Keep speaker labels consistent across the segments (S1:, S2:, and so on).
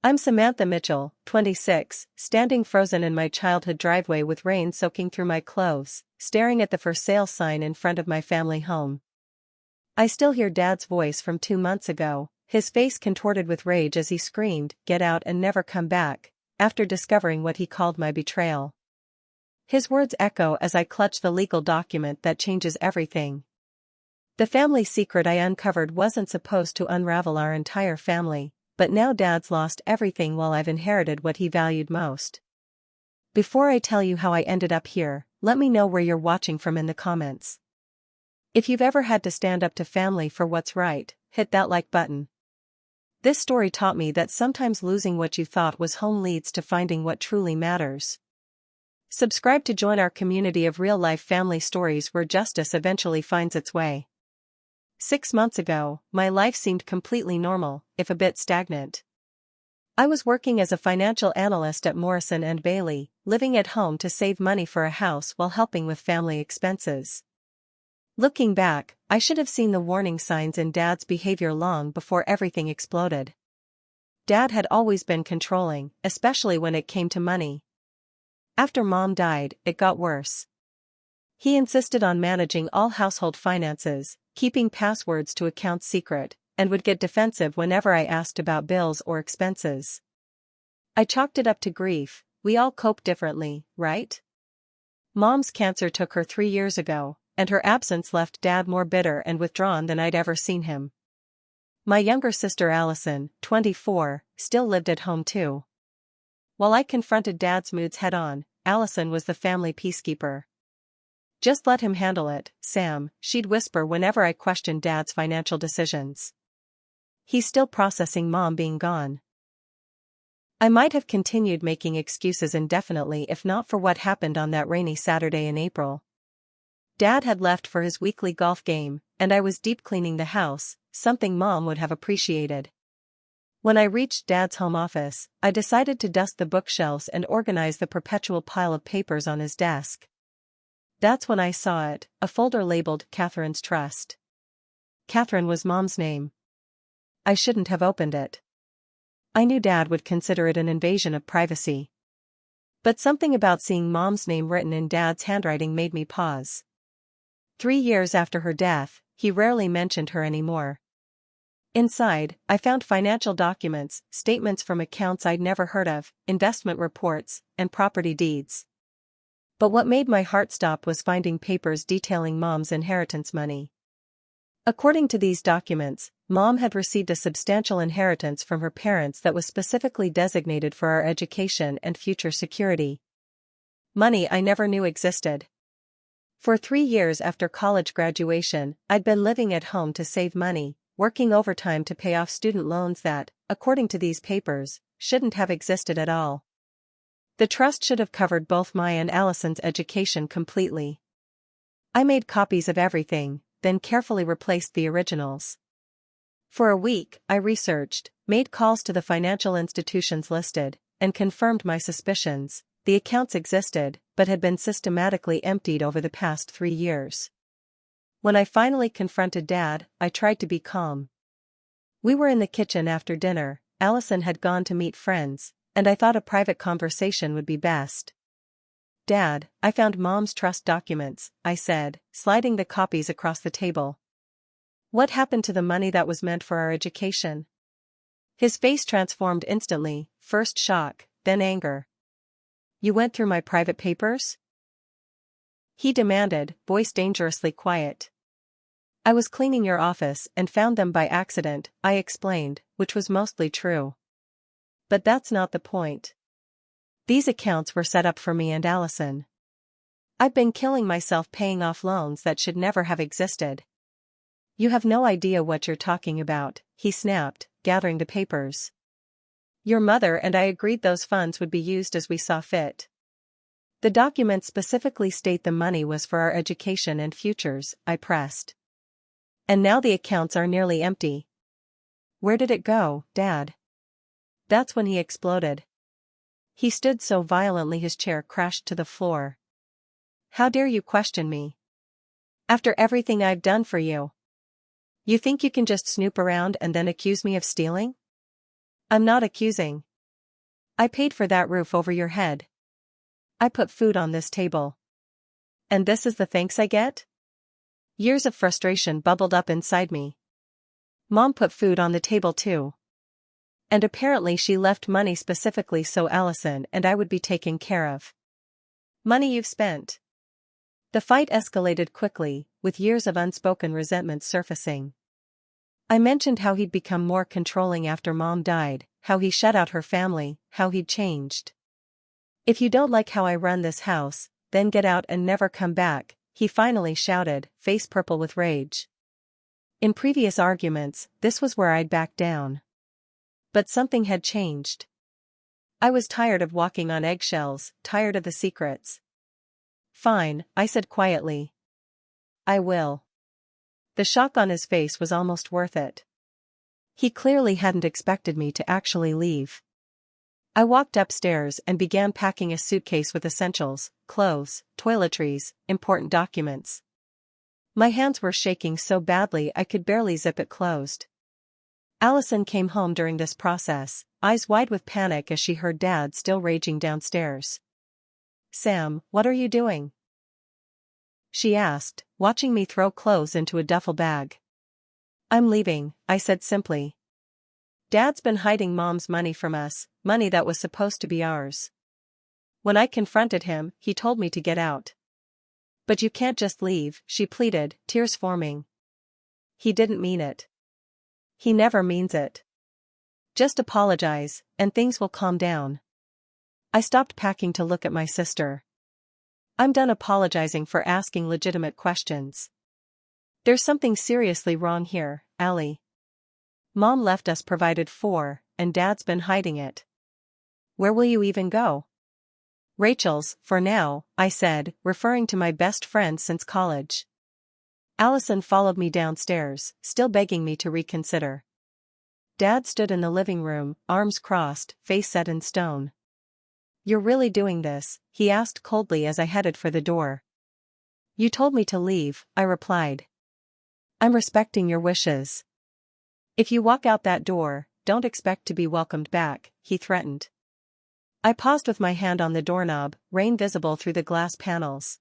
S1: I'm Samantha Mitchell, 26, standing frozen in my childhood driveway with rain soaking through my clothes, staring at the for sale sign in front of my family home. I still hear Dad's voice from 2 months ago, his face contorted with rage as he screamed, "Get out and never come back," after discovering what he called my betrayal. His words echo as I clutch the legal document that changes everything. The family secret I uncovered wasn't supposed to unravel our entire family, but now Dad's lost everything while I've inherited what he valued most. Before I tell you how I ended up here, let me know where you're watching from in the comments. If you've ever had to stand up to family for what's right, hit that like button. This story taught me that sometimes losing what you thought was home leads to finding what truly matters. Subscribe to join our community of real-life family stories where justice eventually finds its way. 6 months ago, my life seemed completely normal, if a bit stagnant. I was working as a financial analyst at Morrison & Bailey, living at home to save money for a house while helping with family expenses. Looking back, I should have seen the warning signs in Dad's behavior long before everything exploded. Dad had always been controlling, especially when it came to money. After Mom died, it got worse. He insisted on managing all household finances, keeping passwords to accounts secret, and would get defensive whenever I asked about bills or expenses. I chalked it up to grief. We all cope differently, right? Mom's cancer took her 3 years ago, and her absence left Dad more bitter and withdrawn than I'd ever seen him. My younger sister Allison, 24, still lived at home too. While I confronted Dad's moods head-on, Allison was the family peacekeeper. "Just let him handle it, Sam," she'd whisper whenever I questioned Dad's financial decisions. "He's still processing Mom being gone." I might have continued making excuses indefinitely if not for what happened on that rainy Saturday in April. Dad had left for his weekly golf game, and I was deep cleaning the house, something Mom would have appreciated. When I reached Dad's home office, I decided to dust the bookshelves and organize the perpetual pile of papers on his desk. That's when I saw it, a folder labeled Catherine's Trust. Catherine was Mom's name. I shouldn't have opened it. I knew Dad would consider it an invasion of privacy. But something about seeing Mom's name written in Dad's handwriting made me pause. 3 years after her death, he rarely mentioned her anymore. Inside, I found financial documents, statements from accounts I'd never heard of, investment reports, and property deeds. But what made my heart stop was finding papers detailing Mom's inheritance money. According to these documents, Mom had received a substantial inheritance from her parents that was specifically designated for our education and future security. Money I never knew existed. For 3 years after college graduation, I'd been living at home to save money, working overtime to pay off student loans that, according to these papers, shouldn't have existed at all. The trust should have covered both my and Allison's education completely. I made copies of everything, then carefully replaced the originals. For a week, I researched, made calls to the financial institutions listed, and confirmed my suspicions. The accounts existed, but had been systematically emptied over the past 3 years. When I finally confronted Dad, I tried to be calm. We were in the kitchen after dinner, Allison had gone to meet friends, and I thought a private conversation would be best. "Dad, I found Mom's trust documents," I said, sliding the copies across the table. "What happened to the money that was meant for our education?" His face transformed instantly, first shock, then anger. "You went through my private papers?" he demanded, voice dangerously quiet. "I was cleaning your office and found them by accident," I explained, which was mostly true. But that's not the point. These accounts were set up for me and Allison. I've been killing myself paying off loans that should never have existed. "You have no idea what you're talking about," he snapped, gathering the papers. "Your mother and I agreed those funds would be used as we saw fit. The documents specifically state the money was for our education and futures," I pressed. "And now the accounts are nearly empty. Where did it go, Dad?" That's when he exploded. He stood so violently his chair crashed to the floor. "How dare you question me? After everything I've done for you? You think you can just snoop around and then accuse me of stealing?" "I'm not accusing. I paid for that roof over your head. I put food on this table. And this is the thanks I get? Years of frustration bubbled up inside me. Mom put food on the table too. And apparently she left money specifically so Allison and I would be taken care of. Money you've spent. The fight escalated quickly, with years of unspoken resentment surfacing. I mentioned how he'd become more controlling after Mom died, how he shut out her family, how he'd changed. If you don't like how I run this house, then get out and never come back, he finally shouted, face purple with rage. In previous arguments, this was where I'd back down. But something had changed. I was tired of walking on eggshells, tired of the secrets. Fine, I said quietly. I will. The shock on his face was almost worth it. He clearly hadn't expected me to actually leave. I walked upstairs and began packing a suitcase with essentials, clothes, toiletries, important documents. My hands were shaking so badly I could barely zip it closed. Allison came home during this process, eyes wide with panic as she heard Dad still raging downstairs. Sam, what are you doing? She asked, watching me throw clothes into a duffel bag. I'm leaving, I said simply. Dad's been hiding Mom's money from us, money that was supposed to be ours. When I confronted him, he told me to get out. But you can't just leave, she pleaded, tears forming. He didn't mean it. He never means it. Just apologize, and things will calm down. I stopped packing to look at my sister. I'm done apologizing for asking legitimate questions. There's something seriously wrong here, Allie. Mom left us provided for, and Dad's been hiding it. Where will you even go? Rachel's, for now, I said, referring to my best friend since college. Allison followed me downstairs, still begging me to reconsider. Dad stood in the living room, arms crossed, face set in stone. You're really doing this? He asked coldly as I headed for the door. You told me to leave, I replied. I'm respecting your wishes. If you walk out that door, don't expect to be welcomed back, he threatened. I paused with my hand on the doorknob, rain visible through the glass panels.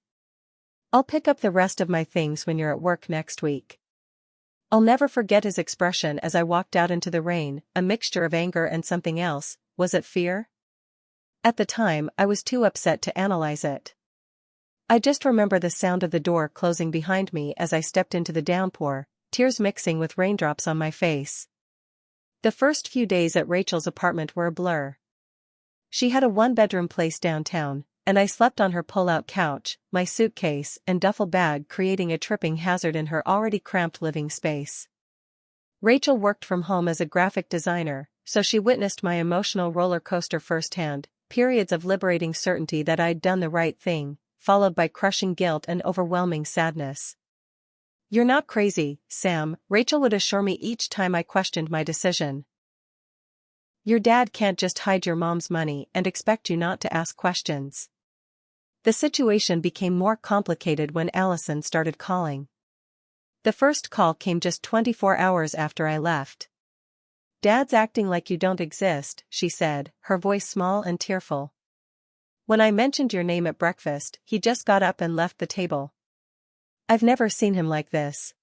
S1: I'll pick up the rest of my things when you're at work next week. I'll never forget his expression as I walked out into the rain, a mixture of anger and something else. Was it fear? At the time, I was too upset to analyze it. I just remember the sound of the door closing behind me as I stepped into the downpour, tears mixing with raindrops on my face. The first few days at Rachel's apartment were a blur. She had a one-bedroom place downtown, and I slept on her pull-out couch, my suitcase and duffel bag creating a tripping hazard in her already cramped living space. Rachel worked from home as a graphic designer, so she witnessed my emotional roller coaster firsthand, periods of liberating certainty that I'd done the right thing, followed by crushing guilt and overwhelming sadness. You're not crazy, Sam, Rachel would assure me each time I questioned my decision. Your dad can't just hide your mom's money and expect you not to ask questions. The situation became more complicated when Allison started calling. The first call came just 24 hours after I left. Dad's acting like you don't exist, she said, her voice small and tearful. When I mentioned your name at breakfast, he just got up and left the table. I've never seen him like this.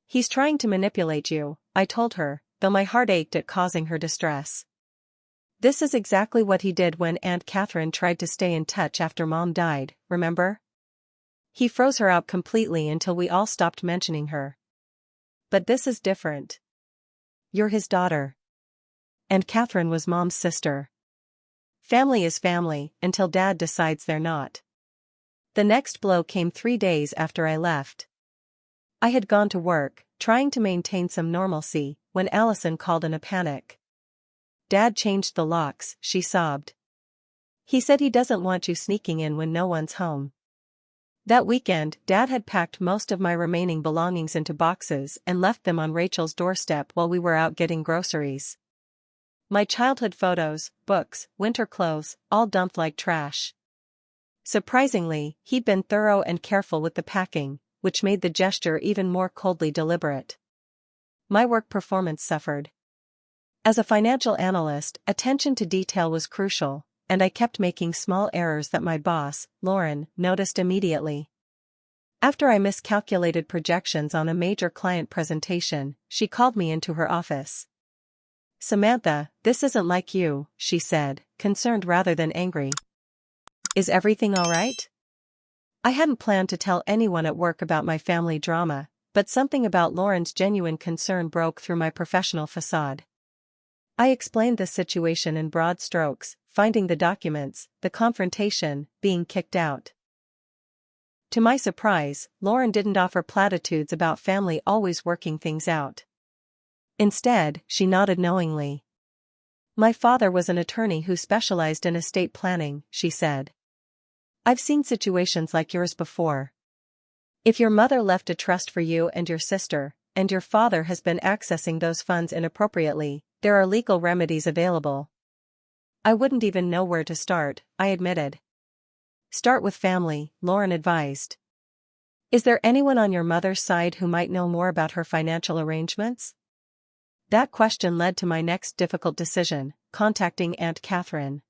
S1: He's trying to manipulate you, I told her, though my heart ached at causing her distress. This is exactly what he did when Aunt Catherine tried to stay in touch after Mom died, remember? He froze her out completely until we all stopped mentioning her. But this is different. You're his daughter. And Catherine was Mom's sister. Family is family, until Dad decides they're not. The next blow came 3 days after I left. I had gone to work, trying to maintain some normalcy, when Allison called in a panic. Dad changed the locks, she sobbed. He said he doesn't want you sneaking in when no one's home. That weekend, Dad had packed most of my remaining belongings into boxes and left them on Rachel's doorstep while we were out getting groceries. My childhood photos, books, winter clothes, all dumped like trash. Surprisingly, he'd been thorough and careful with the packing, which made the gesture even more coldly deliberate. My work performance suffered. As a financial analyst, attention to detail was crucial, and I kept making small errors that my boss, Lauren, noticed immediately. After I miscalculated projections on a major client presentation, she called me into her office. "Samantha, this isn't like you," she said, concerned rather than angry. "Is everything all right?" I hadn't planned to tell anyone at work about my family drama, but something about Lauren's genuine concern broke through my professional facade. I explained the situation in broad strokes: finding the documents, the confrontation, being kicked out. To my surprise, Lauren didn't offer platitudes about family always working things out. Instead, she nodded knowingly. "My father was an attorney who specialized in estate planning," she said. "I've seen situations like yours before. If your mother left a trust for you and your sister, and your father has been accessing those funds inappropriately, there are legal remedies available." "I wouldn't even know where to start," I admitted. "Start with family," Lauren advised. "Is there anyone on your mother's side who might know more about her financial arrangements?" That question led to my next difficult decision: contacting Aunt Catherine.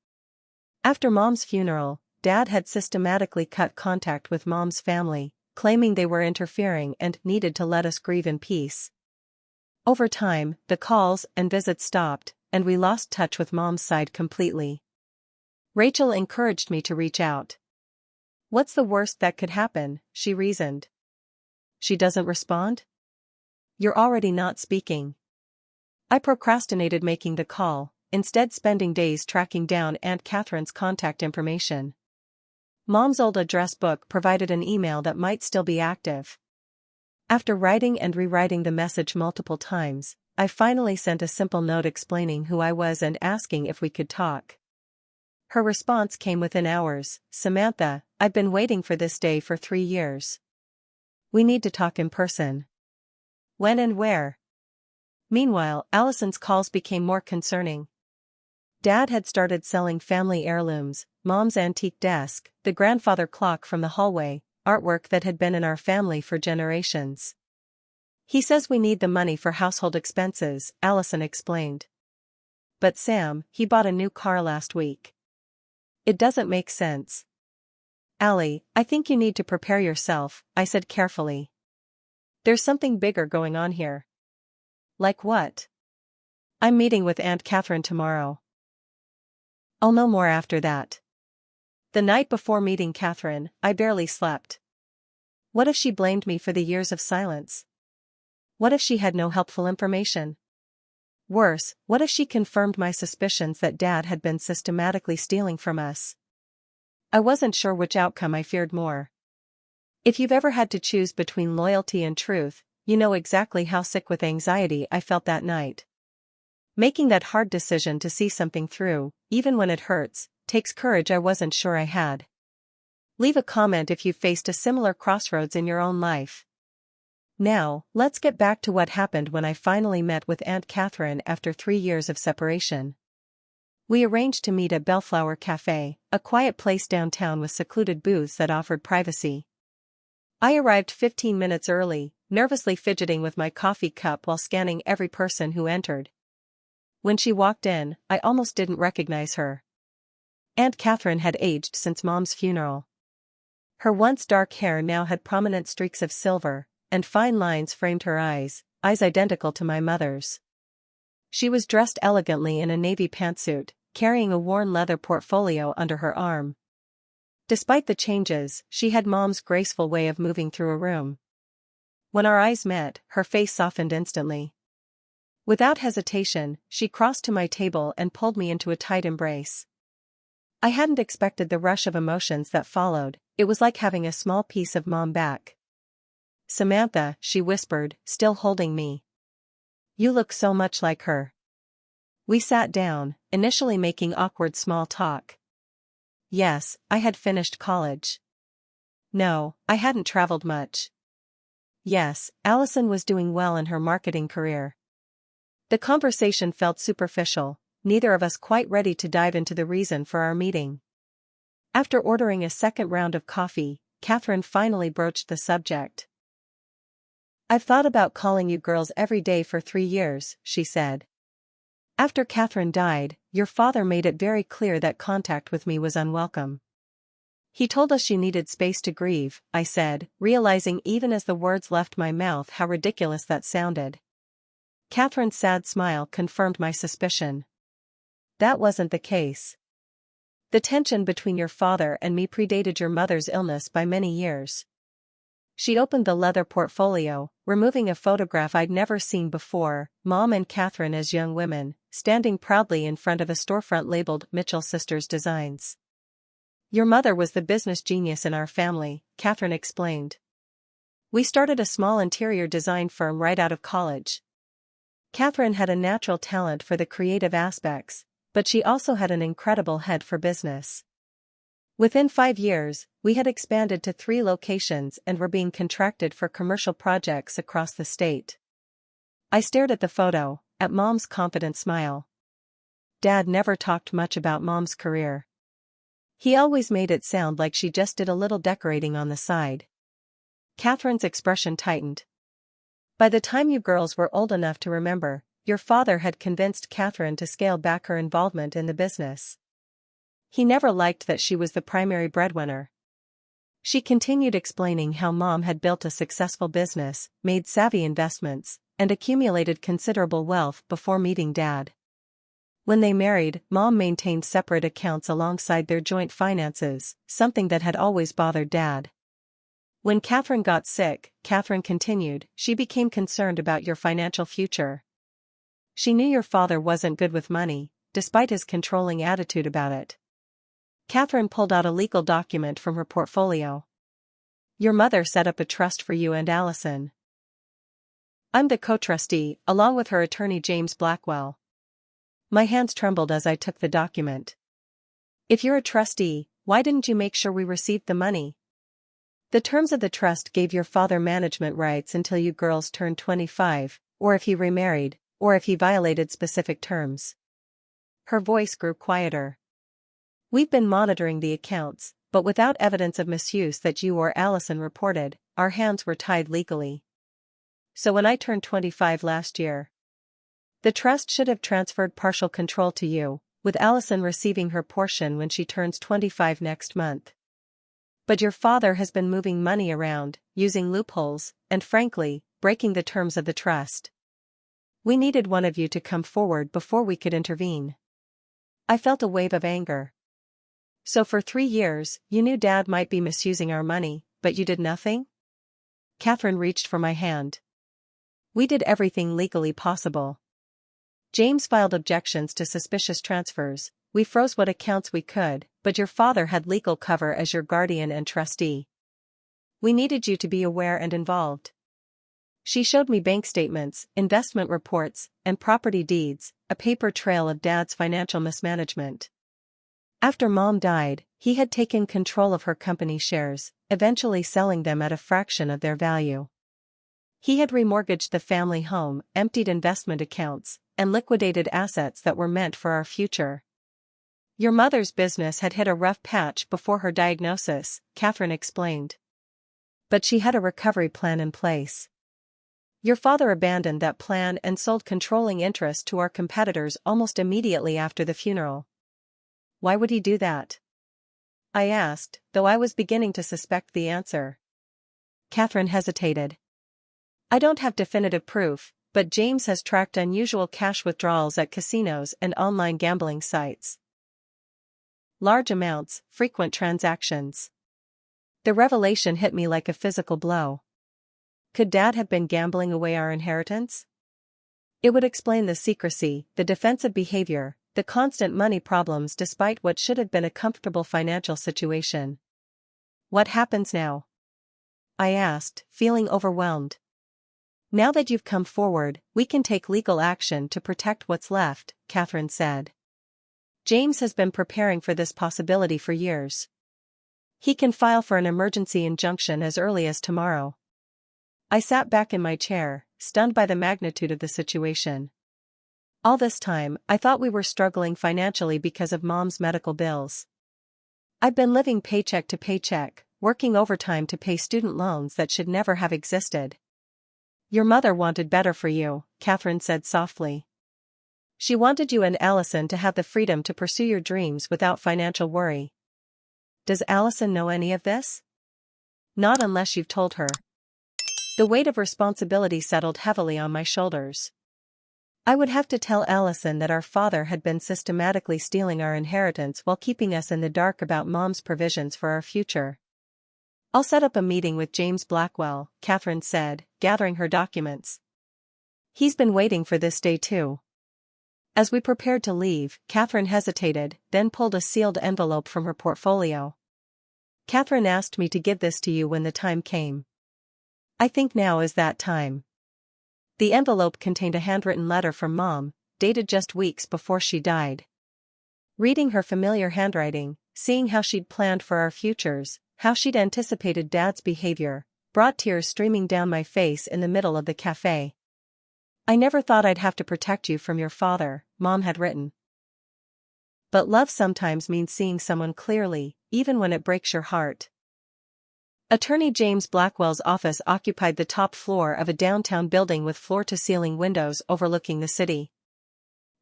S1: After Mom's funeral, Dad had systematically cut contact with Mom's family, claiming they were interfering and needed to let us grieve in peace. Over time, the calls and visits stopped, and we lost touch with Mom's side completely. Rachel encouraged me to reach out. "What's the worst that could happen?" she reasoned. "She doesn't respond? You're already not speaking." I procrastinated making the call, instead spending days tracking down Aunt Catherine's contact information. Mom's old address book provided an email that might still be active. After writing and rewriting the message multiple times, I finally sent a simple note explaining who I was and asking if we could talk. Her response came within hours: "Samantha, I've been waiting for this day for 3 years. We need to talk in person." "When and where?" Meanwhile, Allison's calls became more concerning. Dad had started selling family heirlooms: Mom's antique desk, the grandfather clock from the hallway, artwork that had been in our family for generations. "He says we need the money for household expenses," Allison explained. "But Sam, he bought a new car last week. It doesn't make sense." "Allie, I think you need to prepare yourself," I said carefully. "There's something bigger going on here." "Like what?" "I'm meeting with Aunt Catherine tomorrow. I'll know more after that." The night before meeting Catherine, I barely slept. What if she blamed me for the years of silence? What if she had no helpful information? Worse, what if she confirmed my suspicions that Dad had been systematically stealing from us? I wasn't sure which outcome I feared more. If you've ever had to choose between loyalty and truth, you know exactly how sick with anxiety I felt that night. Making that hard decision to see something through, even when it hurts, takes courage I wasn't sure I had. Leave a comment if you've faced a similar crossroads in your own life. Now, let's get back to what happened when I finally met with Aunt Catherine after 3 years of separation. We arranged to meet at Bellflower Cafe, a quiet place downtown with secluded booths that offered privacy. I arrived 15 minutes early, nervously fidgeting with my coffee cup while scanning every person who entered. When she walked in, I almost didn't recognize her. Aunt Catherine had aged since Mom's funeral. Her once dark hair now had prominent streaks of silver, and fine lines framed her eyes identical to my mother's. She was dressed elegantly in a navy pantsuit, carrying a worn leather portfolio under her arm. Despite the changes, she had Mom's graceful way of moving through a room. When our eyes met, her face softened instantly. Without hesitation, she crossed to my table and pulled me into a tight embrace. I hadn't expected the rush of emotions that followed. It was like having a small piece of Mom back. "Samantha," she whispered, still holding me. "You look so much like her." We sat down, initially making awkward small talk. Yes, I had finished college. No, I hadn't traveled much. Yes, Allison was doing well in her marketing career. The conversation felt superficial, neither of us quite ready to dive into the reason for our meeting. After ordering a second round of coffee, Catherine finally broached the subject. "I've thought about calling you girls every day for 3 years," she said. After Catherine died, your father made it very clear that contact with me was unwelcome. He told us she needed space to grieve, I said, realizing even as the words left my mouth how ridiculous that sounded. Catherine's sad smile confirmed my suspicion. That wasn't the case. The tension between your father and me predated your mother's illness by many years. She opened the leather portfolio, removing a photograph I'd never seen before, Mom and Catherine as young women, standing proudly in front of a storefront labeled Mitchell Sisters Designs. Your mother was the business genius in our family, Catherine explained. We started a small interior design firm right out of college. Catherine had a natural talent for the creative aspects, but she also had an incredible head for business. Within 5 years, we had expanded to 3 locations and were being contracted for commercial projects across the state. I stared at the photo, at Mom's confident smile. Dad never talked much about Mom's career. He always made it sound like she just did a little decorating on the side. Catherine's expression tightened. By the time you girls were old enough to remember, your father had convinced Catherine to scale back her involvement in the business. He never liked that she was the primary breadwinner. She continued explaining how Mom had built a successful business, made savvy investments, and accumulated considerable wealth before meeting Dad. When they married, Mom maintained separate accounts alongside their joint finances, something that had always bothered Dad. When Catherine got sick, Catherine continued, she became concerned about your financial future. She knew your father wasn't good with money, despite his controlling attitude about it. Catherine pulled out a legal document from her portfolio. Your mother set up a trust for you and Allison. I'm the co-trustee, along with her attorney James Blackwell. My hands trembled as I took the document. If you're a trustee, why didn't you make sure we received the money? The terms of the trust gave your father management rights until you girls turned 25, or if he remarried, or if he violated specific terms. Her voice grew quieter. We've been monitoring the accounts, but without evidence of misuse that you or Allison reported, our hands were tied legally. So when I turned 25 last year, the trust should have transferred partial control to you, with Allison receiving her portion when she turns 25 next month. But your father has been moving money around, using loopholes, and frankly, breaking the terms of the trust. We needed one of you to come forward before we could intervene. I felt a wave of anger. So for 3 years, you knew Dad might be misusing our money, but you did nothing? Catherine reached for my hand. We did everything legally possible. James filed objections to suspicious transfers, we froze what accounts we could, but your father had legal cover as your guardian and trustee. We needed you to be aware and involved. She showed me bank statements, investment reports, and property deeds, a paper trail of Dad's financial mismanagement. After Mom died, he had taken control of her company shares, eventually selling them at a fraction of their value. He had remortgaged the family home, emptied investment accounts, and liquidated assets that were meant for our future. Your mother's business had hit a rough patch before her diagnosis, Catherine explained. But she had a recovery plan in place. Your father abandoned that plan and sold controlling interest to our competitors almost immediately after the funeral. Why would he do that? I asked, though I was beginning to suspect the answer. Catherine hesitated. I don't have definitive proof, but James has tracked unusual cash withdrawals at casinos and online gambling sites. Large amounts, frequent transactions. The revelation hit me like a physical blow. Could Dad have been gambling away our inheritance? It would explain the secrecy, the defensive behavior, the constant money problems despite what should have been a comfortable financial situation. What happens now? I asked, feeling overwhelmed. Now that you've come forward, we can take legal action to protect what's left, Catherine said. James has been preparing for this possibility for years. He can file for an emergency injunction as early as tomorrow. I sat back in my chair, stunned by the magnitude of the situation. All this time, I thought we were struggling financially because of Mom's medical bills. I've been living paycheck to paycheck, working overtime to pay student loans that should never have existed. Your mother wanted better for you, Catherine said softly. She wanted you and Allison to have the freedom to pursue your dreams without financial worry. Does Allison know any of this? Not unless you've told her. The weight of responsibility settled heavily on my shoulders. I would have to tell Allison that our father had been systematically stealing our inheritance while keeping us in the dark about Mom's provisions for our future. I'll set up a meeting with James Blackwell, Catherine said, gathering her documents. He's been waiting for this day too. As we prepared to leave, Catherine hesitated, then pulled a sealed envelope from her portfolio. Catherine asked me to give this to you when the time came. I think now is that time. The envelope contained a handwritten letter from Mom, dated just weeks before she died. Reading her familiar handwriting, seeing how she'd planned for our futures, how she'd anticipated Dad's behavior, brought tears streaming down my face in the middle of the cafe. I never thought I'd have to protect you from your father, Mom had written. But love sometimes means seeing someone clearly, even when it breaks your heart. Attorney James Blackwell's office occupied the top floor of a downtown building with floor-to-ceiling windows overlooking the city.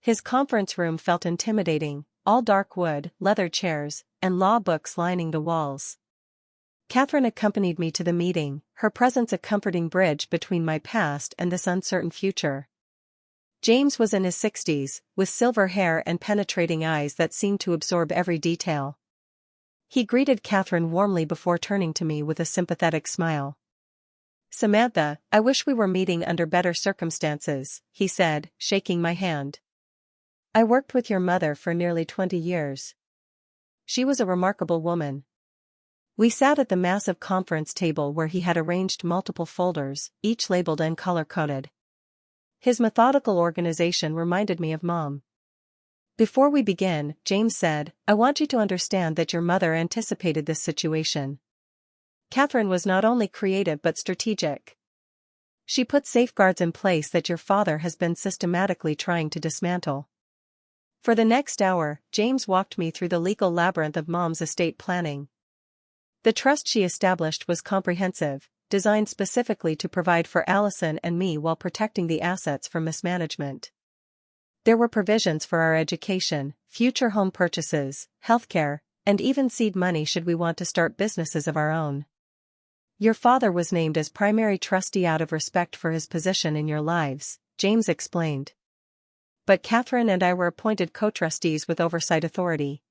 S1: His conference room felt intimidating, all dark wood, leather chairs, and law books lining the walls. Catherine accompanied me to the meeting, her presence a comforting bridge between my past and this uncertain future. James was in his 60s, with silver hair and penetrating eyes that seemed to absorb every detail. He greeted Catherine warmly before turning to me with a sympathetic smile. "Samantha, I wish we were meeting under better circumstances," he said, shaking my hand. "I worked with your mother for nearly 20 years. She was a remarkable woman." We sat at the massive conference table where he had arranged multiple folders, each labeled and color-coded. His methodical organization reminded me of Mom. "Before we begin," James said, "I want you to understand that your mother anticipated this situation. Catherine was not only creative but strategic. She put safeguards in place that your father has been systematically trying to dismantle." For the next hour, James walked me through the legal labyrinth of Mom's estate planning. The trust she established was comprehensive, designed specifically to provide for Allison and me while protecting the assets from mismanagement. There were provisions for our education, future home purchases, healthcare, and even seed money should we want to start businesses of our own. "Your father was named as primary trustee out of respect for his position in your lives," James explained. "But Catherine and I were appointed co-trustees with oversight authority.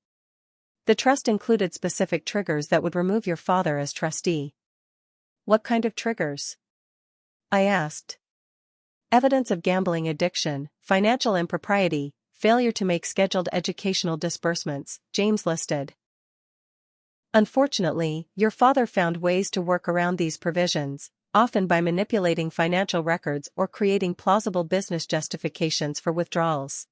S1: The trust included specific triggers that would remove your father as trustee." "What kind of triggers?" I asked. "Evidence of gambling addiction, financial impropriety, failure to make scheduled educational disbursements," James listed. "Unfortunately, your father found ways to work around these provisions, often by manipulating financial records or creating plausible business justifications for withdrawals."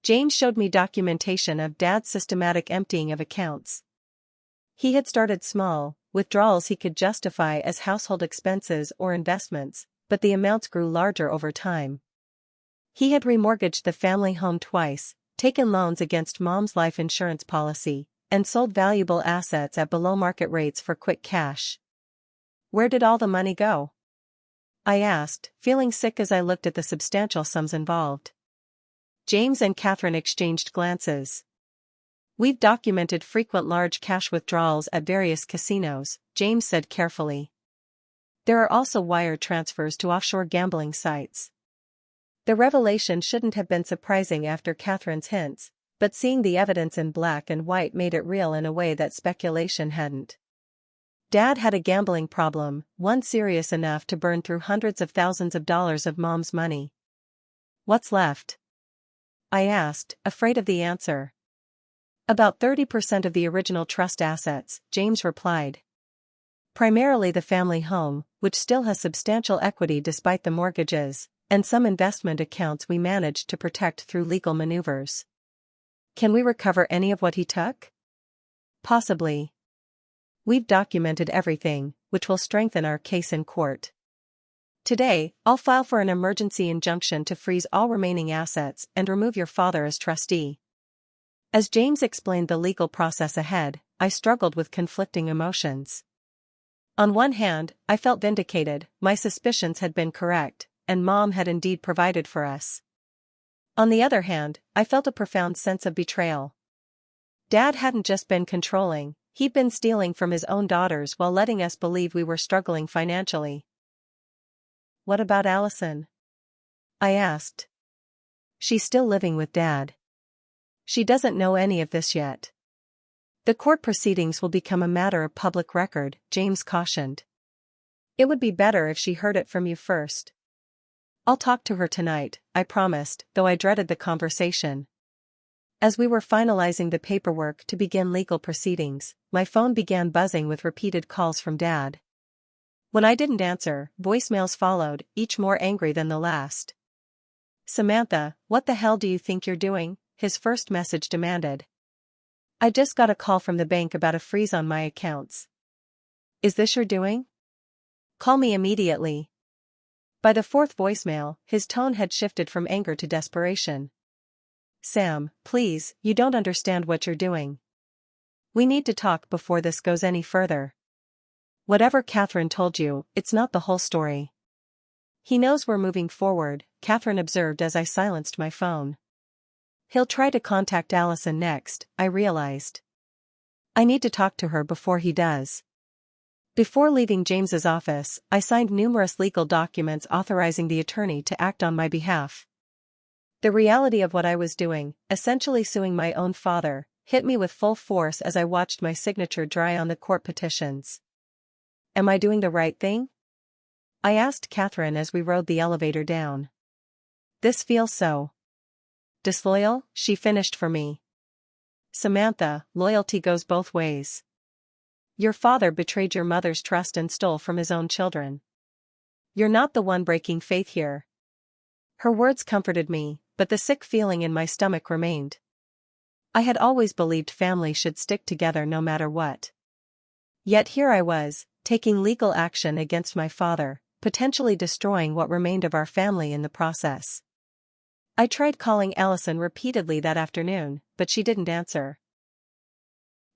S1: James showed me documentation of Dad's systematic emptying of accounts. He had started small, withdrawals he could justify as household expenses or investments, but the amounts grew larger over time. He had remortgaged the family home twice, taken loans against Mom's life insurance policy, and sold valuable assets at below-market rates for quick cash. "Where did all the money go?" I asked, feeling sick as I looked at the substantial sums involved. James and Catherine exchanged glances. "We've documented frequent large cash withdrawals at various casinos," James said carefully. "There are also wire transfers to offshore gambling sites." The revelation shouldn't have been surprising after Catherine's hints, but seeing the evidence in black and white made it real in a way that speculation hadn't. Dad had a gambling problem, one serious enough to burn through hundreds of thousands of dollars of Mom's money. "What's left?" I asked, afraid of the answer. "About 30% of the original trust assets," James replied. "Primarily the family home, which still has substantial equity despite the mortgages, and some investment accounts we managed to protect through legal maneuvers." "Can we recover any of what he took?" "Possibly. We've documented everything, which will strengthen our case in court. Today, I'll file for an emergency injunction to freeze all remaining assets and remove your father as trustee." As James explained the legal process ahead, I struggled with conflicting emotions. On one hand, I felt vindicated, my suspicions had been correct, and Mom had indeed provided for us. On the other hand, I felt a profound sense of betrayal. Dad hadn't just been controlling, he'd been stealing from his own daughters while letting us believe we were struggling financially. "What about Allison?" I asked. "She's still living with Dad. She doesn't know any of this yet. The court proceedings will become a matter of public record," James cautioned. "It would be better if she heard it from you first." "I'll talk to her tonight," I promised, though I dreaded the conversation. As we were finalizing the paperwork to begin legal proceedings, my phone began buzzing with repeated calls from Dad. When I didn't answer, voicemails followed, each more angry than the last. "Samantha, what the hell do you think you're doing?" his first message demanded. "I just got a call from the bank about a freeze on my accounts. Is this your doing? Call me immediately." By the fourth voicemail, his tone had shifted from anger to desperation. "Sam, please, you don't understand what you're doing. We need to talk before this goes any further. Whatever Catherine told you, it's not the whole story." "He knows we're moving forward," Catherine observed as I silenced my phone. "He'll try to contact Allison next," I realized. "I need to talk to her before he does." Before leaving James's office, I signed numerous legal documents authorizing the attorney to act on my behalf. The reality of what I was doing, essentially suing my own father, hit me with full force as I watched my signature dry on the court petitions. "Am I doing the right thing?" I asked Catherine as we rode the elevator down. "This feels so disloyal," she finished for me. "Samantha, loyalty goes both ways. Your father betrayed your mother's trust and stole from his own children. You're not the one breaking faith here." Her words comforted me, but the sick feeling in my stomach remained. I had always believed family should stick together no matter what. Yet here I was, taking legal action against my father, potentially destroying what remained of our family in the process. I tried calling Allison repeatedly that afternoon, but she didn't answer.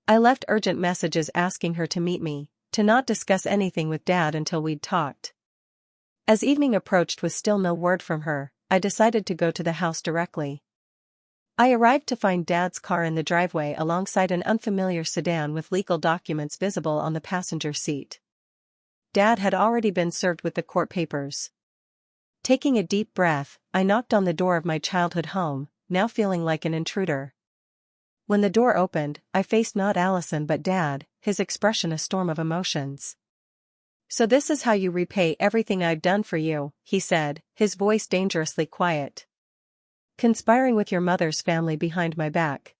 S1: I left urgent messages asking her to meet me, to not discuss anything with Dad until we'd talked. As evening approached with still no word from her, I decided to go to the house directly. I arrived to find Dad's car in the driveway alongside an unfamiliar sedan with legal documents visible on the passenger seat. Dad had already been served with the court papers. Taking a deep breath, I knocked on the door of my childhood home, now feeling like an intruder. When the door opened, I faced not Allison but Dad, his expression a storm of emotions. "So this is how you repay everything I've done for you," he said, his voice dangerously quiet. "Conspiring with your mother's family behind my back."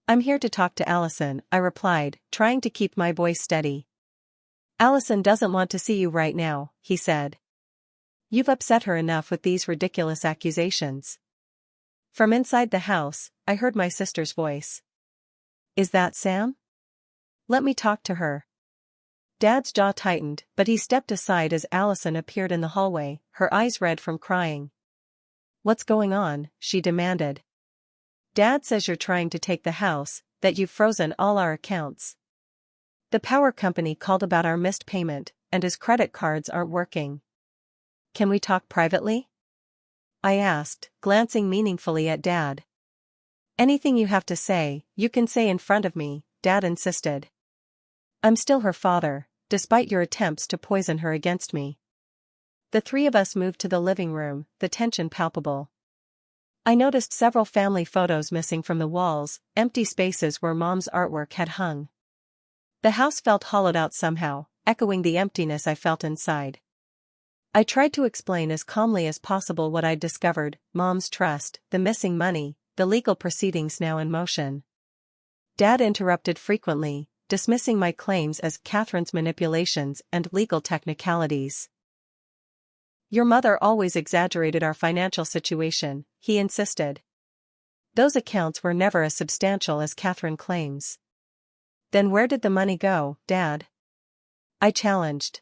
S1: "I'm here to talk to Allison," I replied, trying to keep my voice steady. "Allison doesn't want to see you right now," he said. "You've upset her enough with these ridiculous accusations." From inside the house, I heard my sister's voice. "Is that Sam? Let me talk to her." Dad's jaw tightened, but he stepped aside as Allison appeared in the hallway, her eyes red from crying. "What's going on?" she demanded. "Dad says you're trying to take the house, that you've frozen all our accounts. The power company called about our missed payment, and his credit cards aren't working." "Can we talk privately?" I asked, glancing meaningfully at Dad. "Anything you have to say, you can say in front of me," Dad insisted. "I'm still her father, despite your attempts to poison her against me." The three of us moved to the living room, the tension palpable. I noticed several family photos missing from the walls, empty spaces where Mom's artwork had hung. The house felt hollowed out somehow, echoing the emptiness I felt inside. I tried to explain as calmly as possible what I'd discovered: Mom's trust, the missing money, the legal proceedings now in motion. Dad interrupted frequently, dismissing my claims as Catherine's manipulations and legal technicalities. "Your mother always exaggerated our financial situation," he insisted. "Those accounts were never as substantial as Catherine claims." "Then where did the money go, Dad?" I challenged.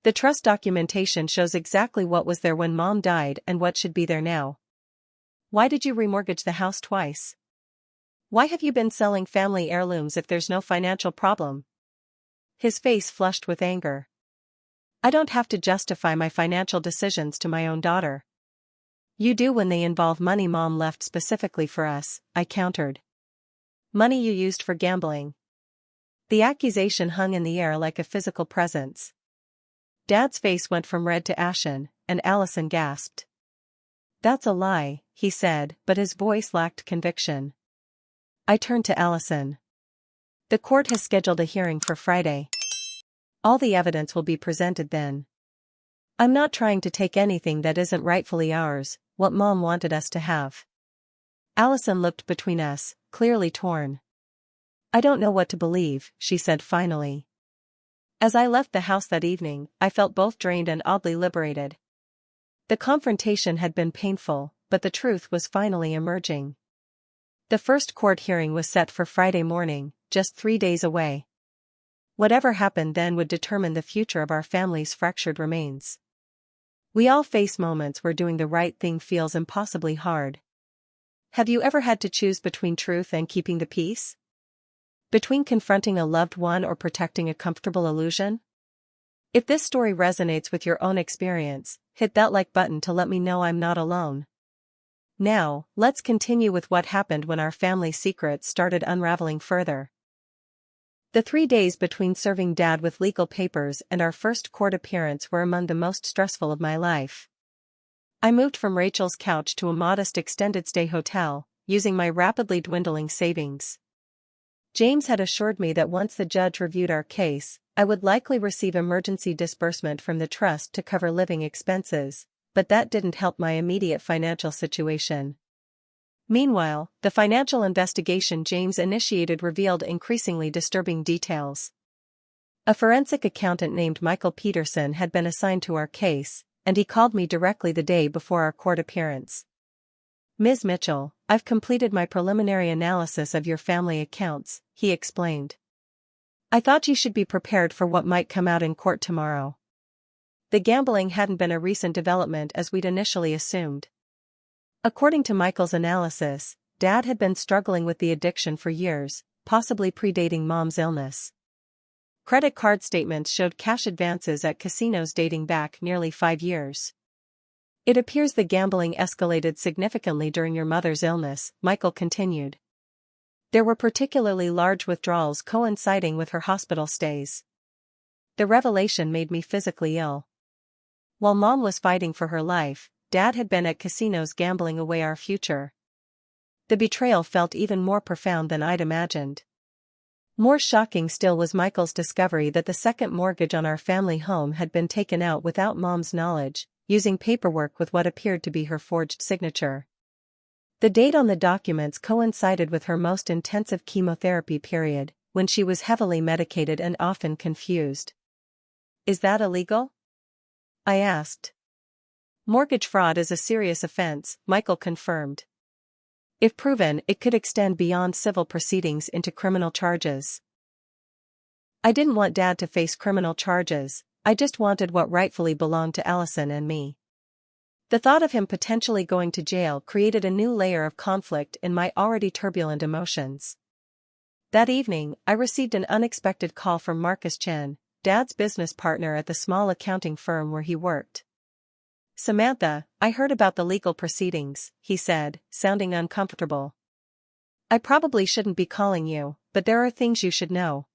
S1: "The trust documentation shows exactly what was there when Mom died and what should be there now. Why did you remortgage the house twice? Why have you been selling family heirlooms if there's no financial problem?" His face flushed with anger. "I don't have to justify my financial decisions to my own daughter. You do when they involve money Mom left specifically for us, I countered. Money you used for gambling. The accusation hung in the air like a physical presence. Dad's face went from red to ashen, and Allison gasped. That's a lie, he said, but his voice lacked conviction. I turned to Allison. The court has scheduled a hearing for Friday. All the evidence will be presented then. I'm not trying to take anything that isn't rightfully ours, what Mom wanted us to have. Allison looked between us, clearly torn. I don't know what to believe, she said finally. As I left the house that evening, I felt both drained and oddly liberated. The confrontation had been painful, but the truth was finally emerging. The first court hearing was set for Friday morning, just 3 days away. Whatever happened then would determine the future of our family's fractured remains. We all face moments where doing the right thing feels impossibly hard. Have you ever had to choose between truth and keeping the peace? Between confronting a loved one or protecting a comfortable illusion? If this story resonates with your own experience, hit that like button to let me know I'm not alone. Now, let's continue with what happened when our family secrets started unraveling further. The 3 days between serving Dad with legal papers and our first court appearance were among the most stressful of my life. I moved from Rachel's couch to a modest extended-stay hotel, using my rapidly dwindling savings. James had assured me that once the judge reviewed our case, I would likely receive emergency disbursement from the trust to cover living expenses, but that didn't help my immediate financial situation. Meanwhile, the financial investigation James initiated revealed increasingly disturbing details. A forensic accountant named Michael Peterson had been assigned to our case, and he called me directly the day before our court appearance. Ms. Mitchell, I've completed my preliminary analysis of your family accounts, he explained. I thought you should be prepared for what might come out in court tomorrow. The gambling hadn't been a recent development as we'd initially assumed. According to Michael's analysis, Dad had been struggling with the addiction for years, possibly predating Mom's illness. Credit card statements showed cash advances at casinos dating back nearly 5 years. It appears the gambling escalated significantly during your mother's illness, Michael continued. There were particularly large withdrawals coinciding with her hospital stays. The revelation made me physically ill. While Mom was fighting for her life, Dad had been at casinos gambling away our future. The betrayal felt even more profound than I'd imagined. More shocking still was Michael's discovery that the second mortgage on our family home had been taken out without Mom's knowledge, using paperwork with what appeared to be her forged signature. The date on the documents coincided with her most intensive chemotherapy period, when she was heavily medicated and often confused. Is that illegal? I asked. Mortgage fraud is a serious offense, Michael confirmed. If proven, it could extend beyond civil proceedings into criminal charges. I didn't want Dad to face criminal charges, I just wanted what rightfully belonged to Allison and me. The thought of him potentially going to jail created a new layer of conflict in my already turbulent emotions. That evening, I received an unexpected call from Marcus Chen, Dad's business partner at the small accounting firm where he worked. Samantha, I heard about the legal proceedings, he said, sounding uncomfortable. I probably shouldn't be calling you, but there are things you should know.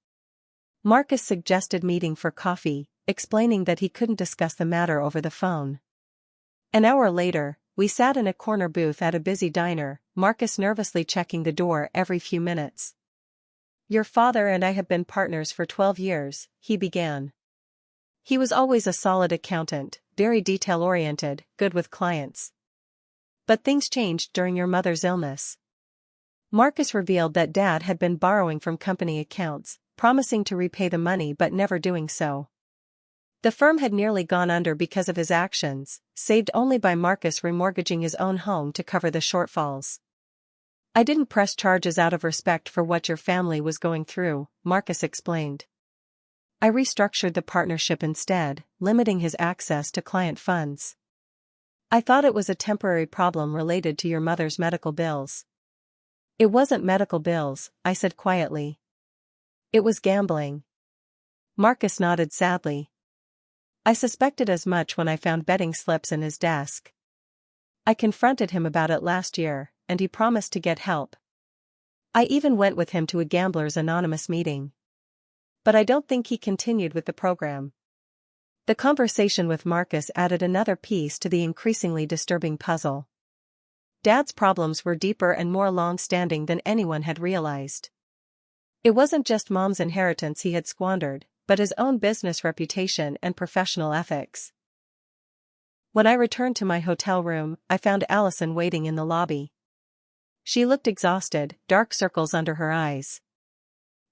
S1: Marcus suggested meeting for coffee, explaining that he couldn't discuss the matter over the phone. An hour later, we sat in a corner booth at a busy diner, Marcus nervously checking the door every few minutes. Your father and I have been partners for 12 years, he began. He was always a solid accountant, very detail-oriented, good with clients. But things changed during your mother's illness. Marcus revealed that Dad had been borrowing from company accounts, promising to repay the money but never doing so. The firm had nearly gone under because of his actions, saved only by Marcus remortgaging his own home to cover the shortfalls. I didn't press charges out of respect for what your family was going through, Marcus explained. I restructured the partnership instead, limiting his access to client funds. I thought it was a temporary problem related to your mother's medical bills. It wasn't medical bills, I said quietly. It was gambling. Marcus nodded sadly. I suspected as much when I found betting slips in his desk. I confronted him about it last year, and he promised to get help. I even went with him to a Gamblers Anonymous meeting. But I don't think he continued with the program. The conversation with Marcus added another piece to the increasingly disturbing puzzle. Dad's problems were deeper and more long-standing than anyone had realized. It wasn't just Mom's inheritance he had squandered, but his own business reputation and professional ethics. When I returned to my hotel room, I found Allison waiting in the lobby. She looked exhausted, dark circles under her eyes.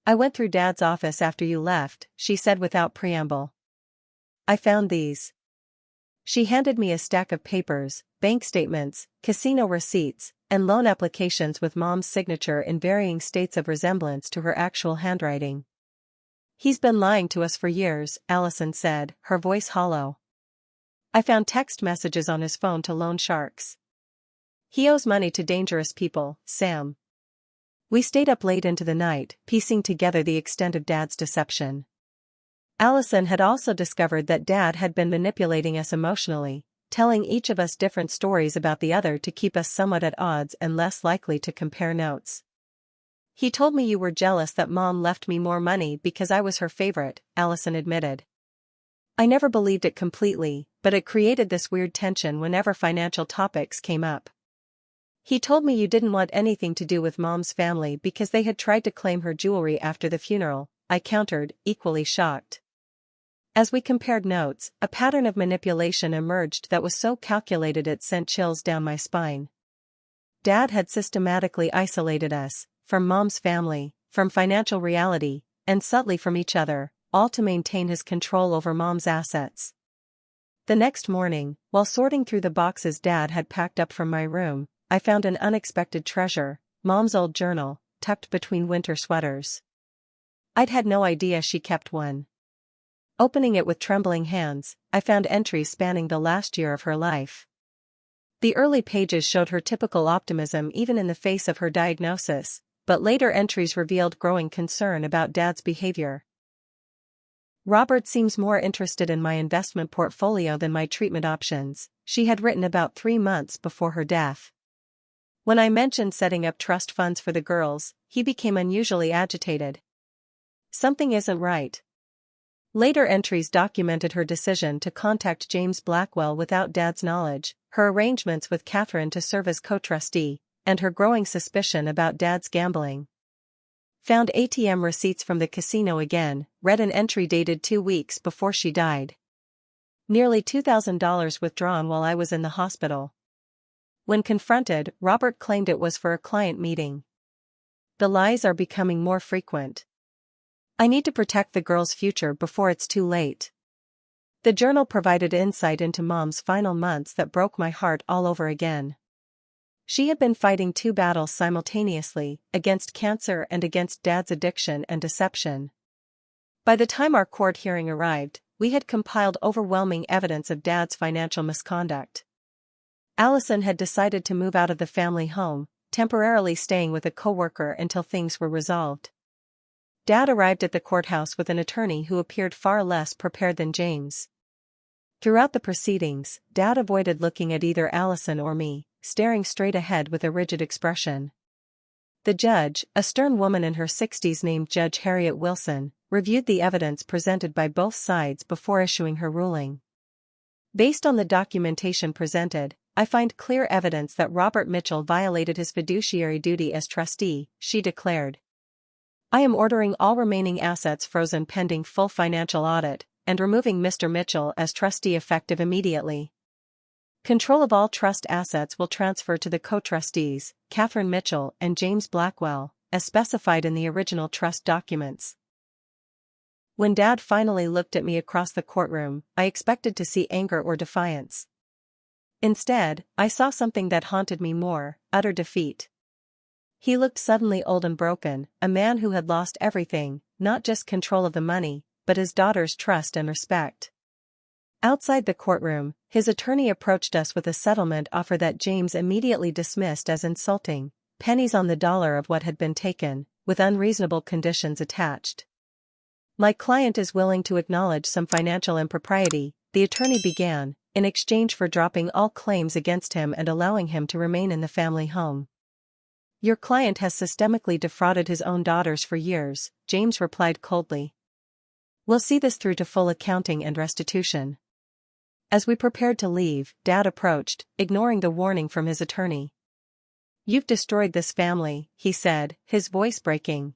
S1: "I went through Dad's office after you left," she said without preamble. "I found these." She handed me a stack of papers, bank statements, casino receipts, and loan applications with Mom's signature in varying states of resemblance to her actual handwriting. "He's been lying to us for years," Allison said, her voice hollow. "I found text messages on his phone to loan sharks. He owes money to dangerous people, Sam." We stayed up late into the night, piecing together the extent of Dad's deception. Allison had also discovered that Dad had been manipulating us emotionally, telling each of us different stories about the other to keep us somewhat at odds and less likely to compare notes. "He told me you were jealous that Mom left me more money because I was her favorite," Allison admitted. "I never believed it completely, but it created this weird tension whenever financial topics came up. He told me you didn't want anything to do with Mom's family because they had tried to claim her jewelry after the funeral," I countered, equally shocked. As we compared notes, a pattern of manipulation emerged that was so calculated it sent chills down my spine. Dad had systematically isolated us, from Mom's family, from financial reality, and subtly from each other, all to maintain his control over Mom's assets. The next morning, while sorting through the boxes Dad had packed up from my room, I found an unexpected treasure, Mom's old journal, tucked between winter sweaters. I'd had no idea she kept one. Opening it with trembling hands, I found entries spanning the last year of her life. The early pages showed her typical optimism even in the face of her diagnosis, but later entries revealed growing concern about Dad's behavior. "Robert seems more interested in my investment portfolio than my treatment options," she had written about 3 months before her death. When I mentioned setting up trust funds for the girls, he became unusually agitated. "Something isn't right." Later entries documented her decision to contact James Blackwell without Dad's knowledge, her arrangements with Catherine to serve as co-trustee, and her growing suspicion about Dad's gambling. "Found ATM receipts from the casino again," read an entry dated 2 weeks before she died. "Nearly $2,000 withdrawn while I was in the hospital." When confronted, Robert claimed it was for a client meeting. The lies are becoming more frequent. "I need to protect the girls' future before it's too late." The journal provided insight into Mom's final months that broke my heart all over again. She had been fighting 2 battles simultaneously, against cancer and against Dad's addiction and deception. By the time our court hearing arrived, we had compiled overwhelming evidence of Dad's financial misconduct. Allison had decided to move out of the family home, temporarily staying with a coworker until things were resolved. Dad arrived at the courthouse with an attorney who appeared far less prepared than James. Throughout the proceedings, Dad avoided looking at either Allison or me, staring straight ahead with a rigid expression. The judge, a stern woman in her 60s named Judge Harriet Wilson, reviewed the evidence presented by both sides before issuing her ruling. "Based on the documentation presented, I find clear evidence that Robert Mitchell violated his fiduciary duty as trustee," she declared. "I am ordering all remaining assets frozen pending full financial audit, and removing Mr. Mitchell as trustee effective immediately. Control of all trust assets will transfer to the co-trustees, Catherine Mitchell and James Blackwell, as specified in the original trust documents." When Dad finally looked at me across the courtroom, I expected to see anger or defiance. Instead, I saw something that haunted me more: utter defeat. He looked suddenly old and broken, a man who had lost everything, not just control of the money, but his daughter's trust and respect. Outside the courtroom, his attorney approached us with a settlement offer that James immediately dismissed as insulting, pennies on the dollar of what had been taken, with unreasonable conditions attached. "My client is willing to acknowledge some financial impropriety," the attorney began, in exchange for dropping all claims against him and allowing him to remain in the family home. Your client has systemically defrauded his own daughters for years, James replied coldly. We'll see this through to full accounting and restitution. As we prepared to leave, Dad approached, ignoring the warning from his attorney. You've destroyed this family, he said, his voice breaking.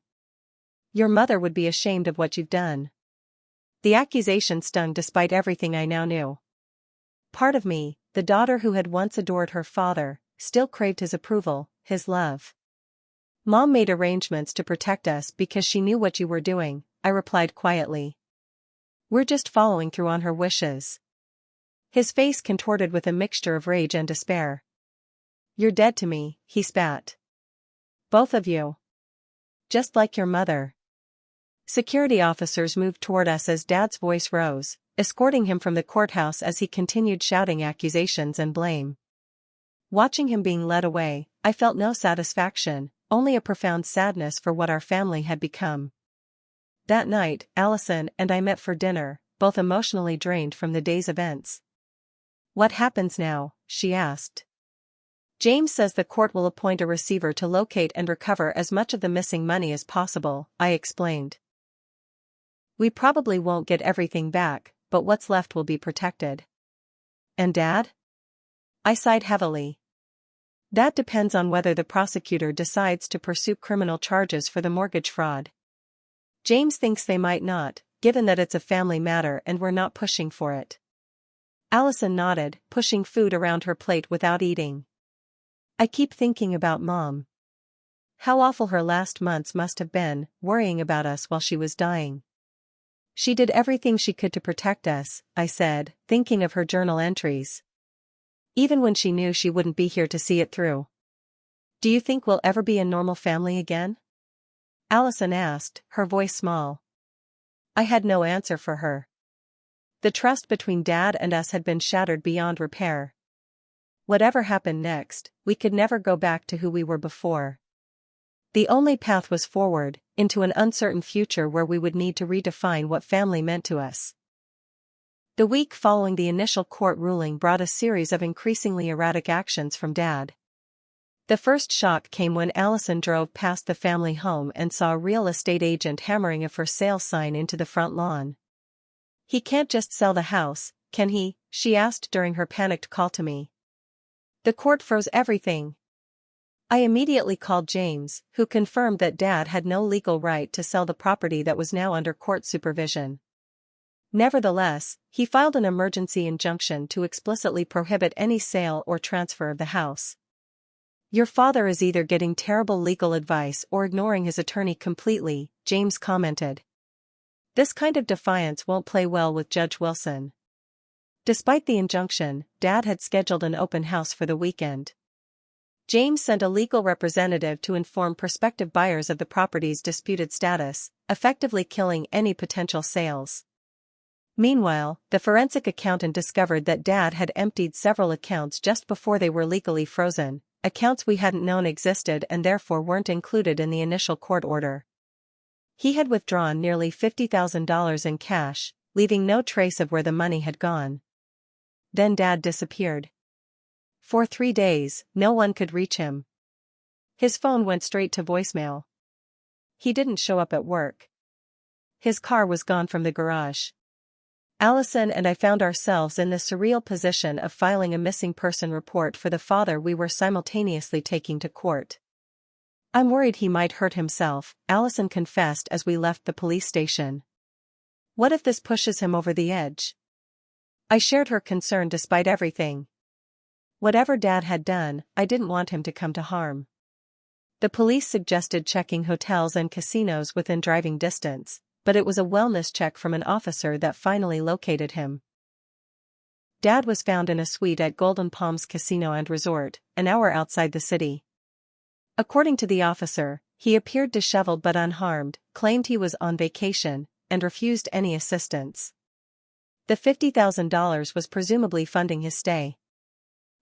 S1: Your mother would be ashamed of what you've done. The accusation stung despite everything I now knew. Part of me, the daughter who had once adored her father, still craved his approval, his love. Mom made arrangements to protect us because she knew what you were doing, I replied quietly. We're just following through on her wishes. His face contorted with a mixture of rage and despair. You're dead to me, he spat. Both of you. Just like your mother. Security officers moved toward us as Dad's voice rose, escorting him from the courthouse as he continued shouting accusations and blame. Watching him being led away, I felt no satisfaction, only a profound sadness for what our family had become. That night, Allison and I met for dinner, both emotionally drained from the day's events. What happens now? She asked. James says the court will appoint a receiver to locate and recover as much of the missing money as possible, I explained. We probably won't get everything back, but what's left will be protected. And Dad? I sighed heavily. That depends on whether the prosecutor decides to pursue criminal charges for the mortgage fraud. James thinks they might not, given that it's a family matter and we're not pushing for it. Allison nodded, pushing food around her plate without eating. I keep thinking about Mom. How awful her last months must have been, worrying about us while she was dying. She did everything she could to protect us, I said, thinking of her journal entries. Even when she knew she wouldn't be here to see it through. Do you think we'll ever be a normal family again? Allison asked, her voice small. I had no answer for her. The trust between Dad and us had been shattered beyond repair. Whatever happened next, we could never go back to who we were before. The only path was forward, into an uncertain future where we would need to redefine what family meant to us. The week following the initial court ruling brought a series of increasingly erratic actions from Dad. The first shock came when Allison drove past the family home and saw a real estate agent hammering a for sale sign into the front lawn. He can't just sell the house, can he? She asked during her panicked call to me. The court froze everything. I immediately called James, who confirmed that Dad had no legal right to sell the property that was now under court supervision. Nevertheless, he filed an emergency injunction to explicitly prohibit any sale or transfer of the house. Your father is either getting terrible legal advice or ignoring his attorney completely, James commented. This kind of defiance won't play well with Judge Wilson. Despite the injunction, Dad had scheduled an open house for the weekend. James sent a legal representative to inform prospective buyers of the property's disputed status, effectively killing any potential sales. Meanwhile, the forensic accountant discovered that Dad had emptied several accounts just before they were legally frozen, accounts we hadn't known existed and therefore weren't included in the initial court order. He had withdrawn nearly $50,000 in cash, leaving no trace of where the money had gone. Then Dad disappeared. For 3 days, no one could reach him. His phone went straight to voicemail. He didn't show up at work. His car was gone from the garage. Allison and I found ourselves in the surreal position of filing a missing person report for the father we were simultaneously taking to court. I'm worried he might hurt himself, Allison confessed as we left the police station. What if this pushes him over the edge? I shared her concern despite everything. Whatever Dad had done, I didn't want him to come to harm. The police suggested checking hotels and casinos within driving distance, but it was a wellness check from an officer that finally located him. Dad was found in a suite at Golden Palms Casino and Resort, an hour outside the city. According to the officer, he appeared disheveled but unharmed, claimed he was on vacation, and refused any assistance. The $50,000 was presumably funding his stay.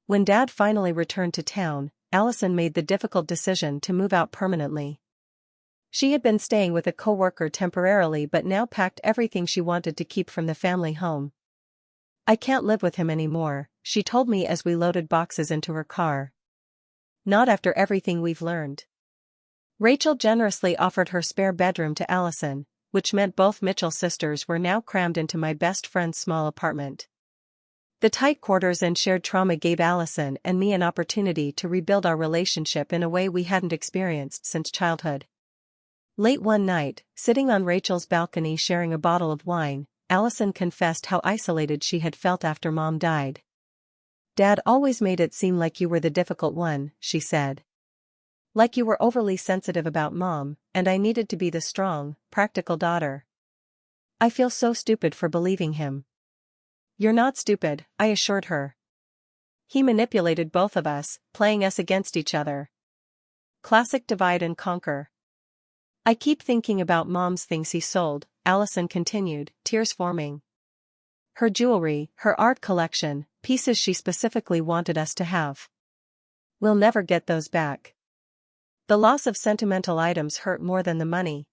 S1: When Dad finally returned to town, Allison made the difficult decision to move out permanently. She had been staying with a co-worker temporarily but now packed everything she wanted to keep from the family home. I can't live with him anymore, she told me as we loaded boxes into her car. Not after everything we've learned. Rachel generously offered her spare bedroom to Allison, which meant both Mitchell sisters were now crammed into my best friend's small apartment. The tight quarters and shared trauma gave Allison and me an opportunity to rebuild our relationship in a way we hadn't experienced since childhood. Late one night, sitting on Rachel's balcony sharing a bottle of wine, Allison confessed how isolated she had felt after Mom died. "Dad always made it seem like you were the difficult one," she said. "Like you were overly sensitive about Mom, and I needed to be the strong, practical daughter. I feel so stupid for believing him." "You're not stupid," I assured her. "He manipulated both of us, playing us against each other. Classic divide and conquer." "I keep thinking about Mom's things he sold," Allison continued, tears forming. "Her jewelry, her art collection, pieces she specifically wanted us to have. We'll never get those back. The loss of sentimental items hurt more than the money.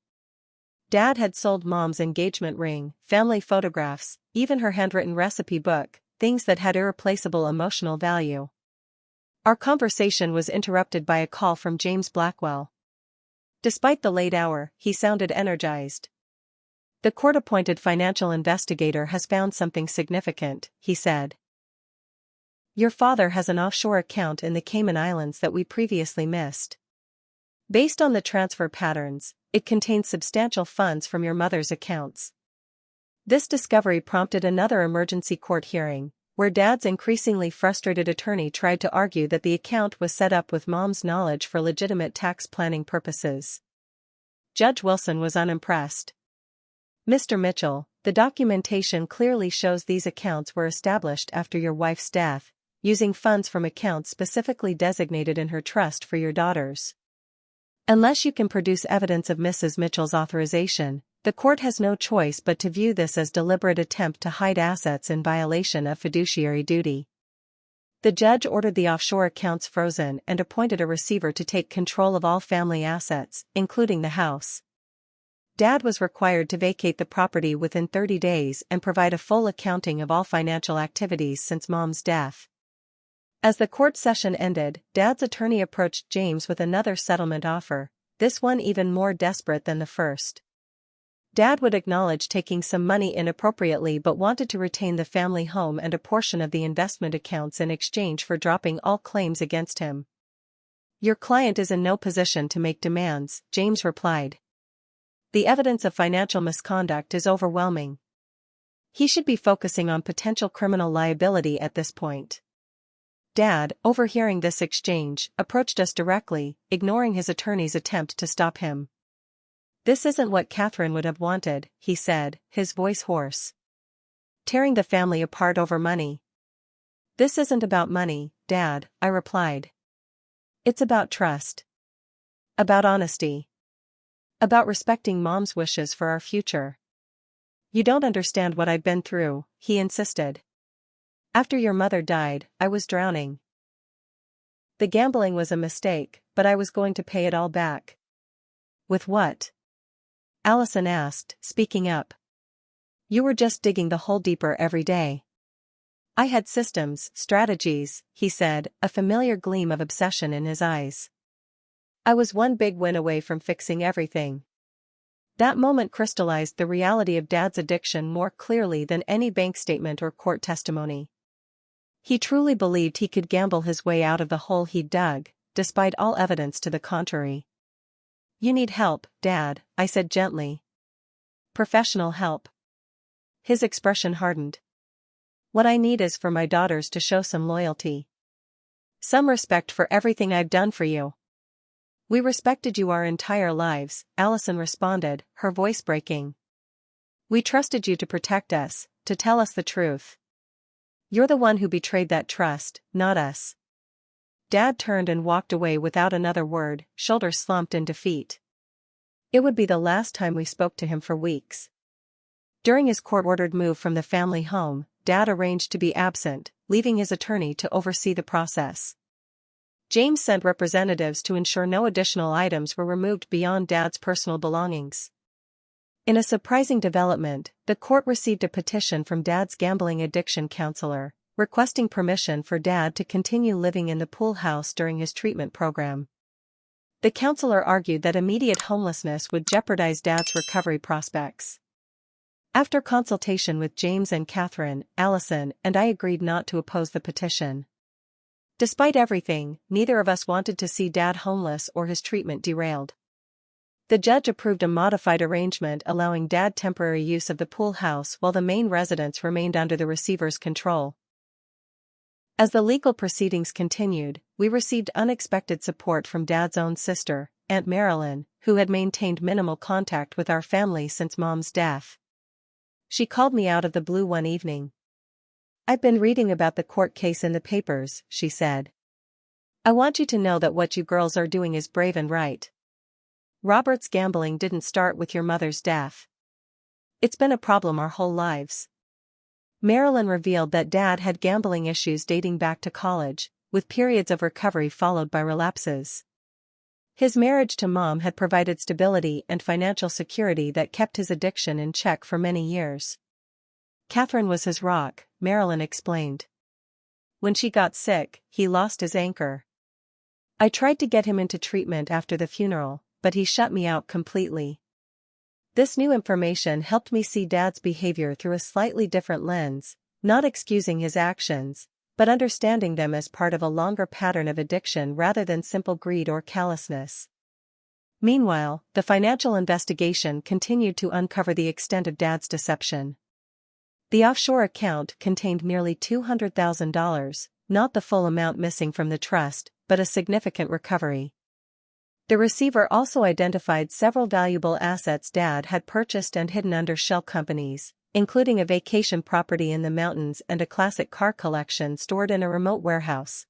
S1: Dad had sold Mom's engagement ring, family photographs, even her handwritten recipe book, things that had irreplaceable emotional value." Our conversation was interrupted by a call from James Blackwell. Despite the late hour, he sounded energized. "The court-appointed financial investigator has found something significant," he said. "Your father has an offshore account in the Cayman Islands that we previously missed. Based on the transfer patterns, it contains substantial funds from your mother's accounts." This discovery prompted another emergency court hearing, where Dad's increasingly frustrated attorney tried to argue that the account was set up with Mom's knowledge for legitimate tax planning purposes. Judge Wilson was unimpressed. "Mr. Mitchell, the documentation clearly shows these accounts were established after your wife's death, using funds from accounts specifically designated in her trust for your daughters. Unless you can produce evidence of Mrs. Mitchell's authorization, the court has no choice but to view this as deliberate attempt to hide assets in violation of fiduciary duty." The judge ordered the offshore accounts frozen and appointed a receiver to take control of all family assets, including the house. Dad was required to vacate the property within 30 days and provide a full accounting of all financial activities since Mom's death. As the court session ended, Dad's attorney approached James with another settlement offer, this one even more desperate than the first. Dad would acknowledge taking some money inappropriately but wanted to retain the family home and a portion of the investment accounts in exchange for dropping all claims against him. "Your client is in no position to make demands," James replied. "The evidence of financial misconduct is overwhelming. He should be focusing on potential criminal liability at this point." Dad, overhearing this exchange, approached us directly, ignoring his attorney's attempt to stop him. "This isn't what Catherine would have wanted," he said, his voice hoarse. "Tearing the family apart over money." "This isn't about money, Dad," I replied. "It's about trust. About honesty. About respecting Mom's wishes for our future." "You don't understand what I've been through," he insisted. "After your mother died, I was drowning. The gambling was a mistake, but I was going to pay it all back." "With what?" Allison asked, speaking up. "You were just digging the hole deeper every day." "I had systems, strategies," he said, a familiar gleam of obsession in his eyes. "I was one big win away from fixing everything." That moment crystallized the reality of Dad's addiction more clearly than any bank statement or court testimony. He truly believed he could gamble his way out of the hole he'd dug, despite all evidence to the contrary. "You need help, Dad," I said gently. "Professional help." His expression hardened. "What I need is for my daughters to show some loyalty. Some respect for everything I've done for you." "We respected you our entire lives," Allison responded, her voice breaking. "We trusted you to protect us, to tell us the truth. You're the one who betrayed that trust, not us." Dad turned and walked away without another word, shoulders slumped in defeat. It would be the last time we spoke to him for weeks. During his court-ordered move from the family home, Dad arranged to be absent, leaving his attorney to oversee the process. James sent representatives to ensure no additional items were removed beyond Dad's personal belongings. In a surprising development, the court received a petition from Dad's gambling addiction counselor, requesting permission for Dad to continue living in the pool house during his treatment program. The counselor argued that immediate homelessness would jeopardize Dad's recovery prospects. After consultation with James and Catherine, Allison and I agreed not to oppose the petition. Despite everything, neither of us wanted to see Dad homeless or his treatment derailed. The judge approved a modified arrangement allowing Dad temporary use of the pool house while the main residence remained under the receiver's control. As the legal proceedings continued, we received unexpected support from Dad's own sister, Aunt Marilyn, who had maintained minimal contact with our family since Mom's death. She called me out of the blue one evening. "I've been reading about the court case in the papers," she said. "I want you to know that what you girls are doing is brave and right. Robert's gambling didn't start with your mother's death. It's been a problem our whole lives." Marilyn revealed that Dad had gambling issues dating back to college, with periods of recovery followed by relapses. His marriage to Mom had provided stability and financial security that kept his addiction in check for many years. "Catherine was his rock," Marilyn explained. "When she got sick, he lost his anchor. I tried to get him into treatment after the funeral, but he shut me out completely." This new information helped me see Dad's behavior through a slightly different lens, not excusing his actions, but understanding them as part of a longer pattern of addiction rather than simple greed or callousness. Meanwhile, the financial investigation continued to uncover the extent of Dad's deception. The offshore account contained nearly $200,000, not the full amount missing from the trust, but a significant recovery. The receiver also identified several valuable assets Dad had purchased and hidden under shell companies, including a vacation property in the mountains and a classic car collection stored in a remote warehouse.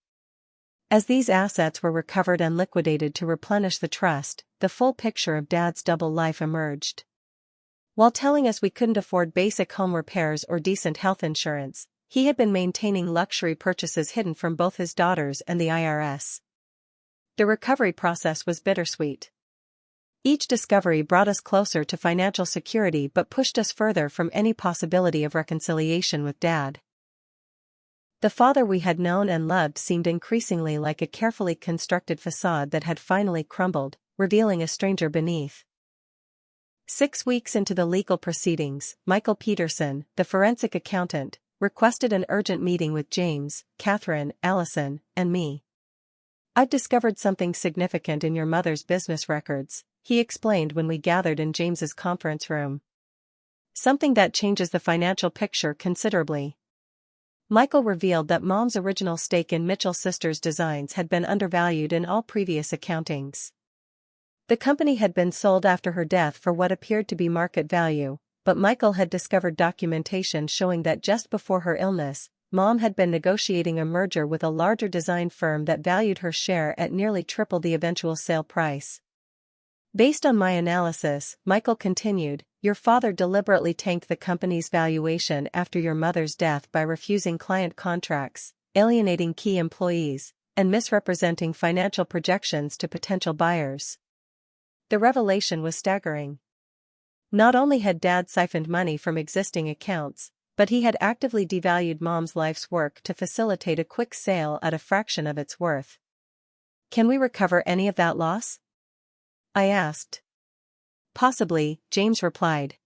S1: As these assets were recovered and liquidated to replenish the trust, the full picture of Dad's double life emerged. While telling us we couldn't afford basic home repairs or decent health insurance, he had been maintaining luxury purchases hidden from both his daughters and the IRS. The recovery process was bittersweet. Each discovery brought us closer to financial security but pushed us further from any possibility of reconciliation with Dad. The father we had known and loved seemed increasingly like a carefully constructed facade that had finally crumbled, revealing a stranger beneath. 6 weeks into the legal proceedings, Michael Peterson, the forensic accountant, requested an urgent meeting with James, Catherine, Allison, and me. "I've discovered something significant in your mother's business records," he explained when we gathered in James's conference room. "Something that changes the financial picture considerably." Michael revealed that Mom's original stake in Mitchell Sisters Designs had been undervalued in all previous accountings. The company had been sold after her death for what appeared to be market value, but Michael had discovered documentation showing that just before her illness, Mom had been negotiating a merger with a larger design firm that valued her share at nearly triple the eventual sale price. "Based on my analysis," Michael continued, "your father deliberately tanked the company's valuation after your mother's death by refusing client contracts, alienating key employees, and misrepresenting financial projections to potential buyers." The revelation was staggering. Not only had Dad siphoned money from existing accounts, but he had actively devalued Mom's life's work to facilitate a quick sale at a fraction of its worth. "Can we recover any of that loss?" I asked. "Possibly," James replied.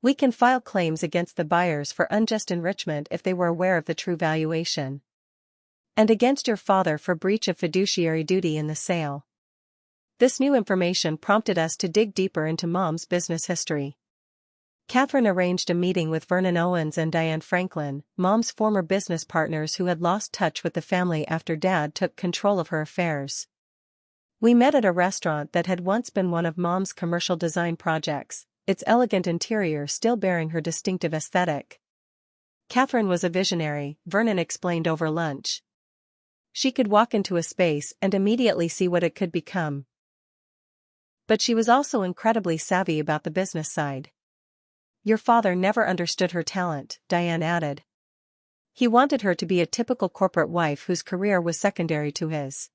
S1: "We can file claims against the buyers for unjust enrichment if they were aware of the true valuation. And against your father for breach of fiduciary duty in the sale." This new information prompted us to dig deeper into Mom's business history. Catherine arranged a meeting with Vernon Owens and Diane Franklin, Mom's former business partners who had lost touch with the family after Dad took control of her affairs. We met at a restaurant that had once been one of Mom's commercial design projects, its elegant interior still bearing her distinctive aesthetic. Catherine was a visionary, Vernon explained over lunch. She could walk into a space and immediately see what it could become. But she was also incredibly savvy about the business side. "Your father never understood her talent," Diane added. "He wanted her to be a typical corporate wife whose career was secondary to his.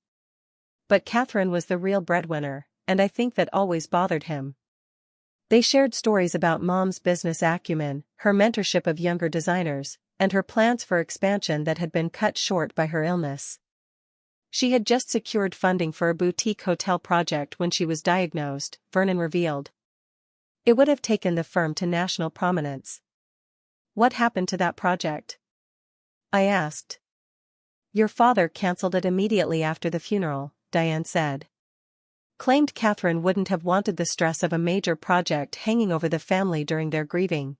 S1: But Catherine was the real breadwinner, and I think that always bothered him." They shared stories about Mom's business acumen, her mentorship of younger designers, and her plans for expansion that had been cut short by her illness. She had just secured funding for a boutique hotel project when she was diagnosed, Vernon revealed. It would have taken the firm to national prominence. What happened to that project? I asked. Your father cancelled it immediately after the funeral, Diane said. Claimed Catherine wouldn't have wanted the stress of a major project hanging over the family during their grieving.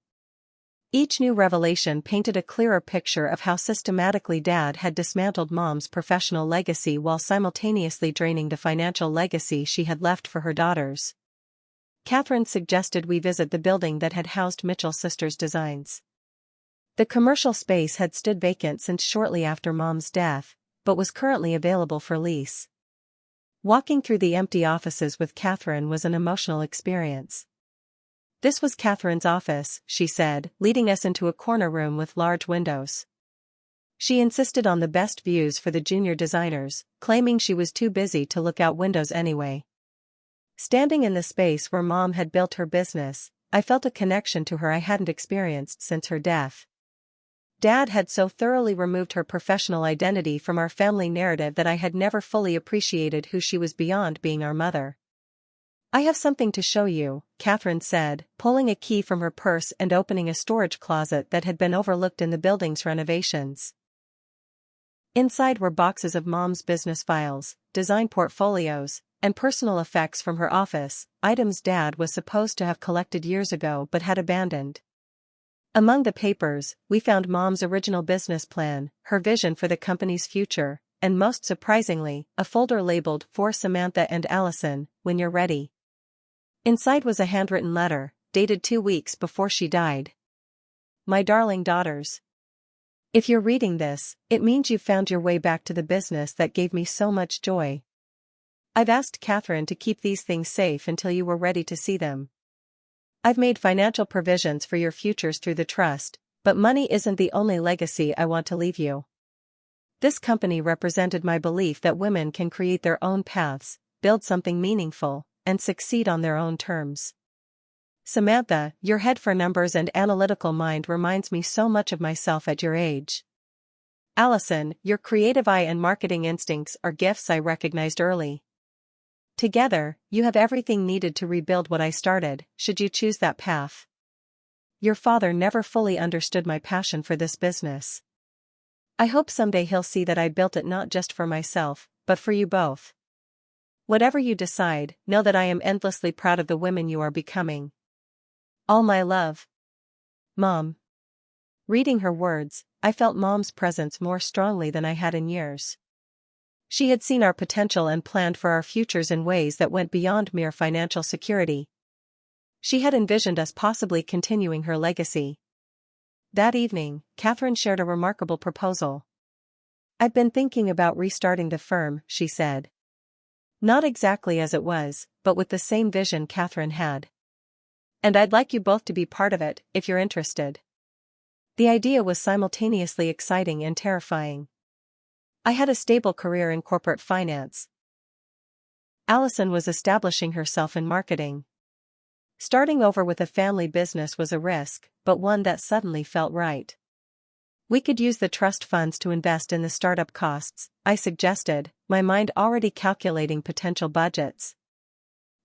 S1: Each new revelation painted a clearer picture of how systematically Dad had dismantled Mom's professional legacy while simultaneously draining the financial legacy she had left for her daughters. Catherine suggested we visit the building that had housed Mitchell Sisters Designs. The commercial space had stood vacant since shortly after Mom's death, but was currently available for lease. Walking through the empty offices with Catherine was an emotional experience. This was Catherine's office, she said, leading us into a corner room with large windows. She insisted on the best views for the junior designers, claiming she was too busy to look out windows anyway. Standing in the space where Mom had built her business, I felt a connection to her I hadn't experienced since her death. Dad had so thoroughly removed her professional identity from our family narrative that I had never fully appreciated who she was beyond being our mother. I have something to show you, Catherine said, pulling a key from her purse and opening a storage closet that had been overlooked in the building's renovations. Inside were boxes of Mom's business files, design portfolios, and personal effects from her office, items Dad was supposed to have collected years ago but had abandoned. Among the papers, we found Mom's original business plan, her vision for the company's future, and most surprisingly, a folder labeled "For Samantha and Allison, when you're ready." Inside was a handwritten letter, dated 2 weeks before she died. My darling daughters. If you're reading this, it means you've found your way back to the business that gave me so much joy. I've asked Catherine to keep these things safe until you were ready to see them. I've made financial provisions for your futures through the trust, but money isn't the only legacy I want to leave you. This company represented my belief that women can create their own paths, build something meaningful, and succeed on their own terms. Samantha, your head for numbers and analytical mind reminds me so much of myself at your age. Allison, your creative eye and marketing instincts are gifts I recognized early. Together, you have everything needed to rebuild what I started, should you choose that path. Your father never fully understood my passion for this business. I hope someday he'll see that I built it not just for myself, but for you both. Whatever you decide, know that I am endlessly proud of the women you are becoming. All my love. Mom. Reading her words, I felt Mom's presence more strongly than I had in years. She had seen our potential and planned for our futures in ways that went beyond mere financial security. She had envisioned us possibly continuing her legacy. That evening, Catherine shared a remarkable proposal. I've been thinking about restarting the firm, she said. Not exactly as it was, but with the same vision Catherine had. And I'd like you both to be part of it, if you're interested. The idea was simultaneously exciting and terrifying. I had a stable career in corporate finance. Allison was establishing herself in marketing. Starting over with a family business was a risk, but one that suddenly felt right. We could use the trust funds to invest in the startup costs, I suggested, my mind already calculating potential budgets.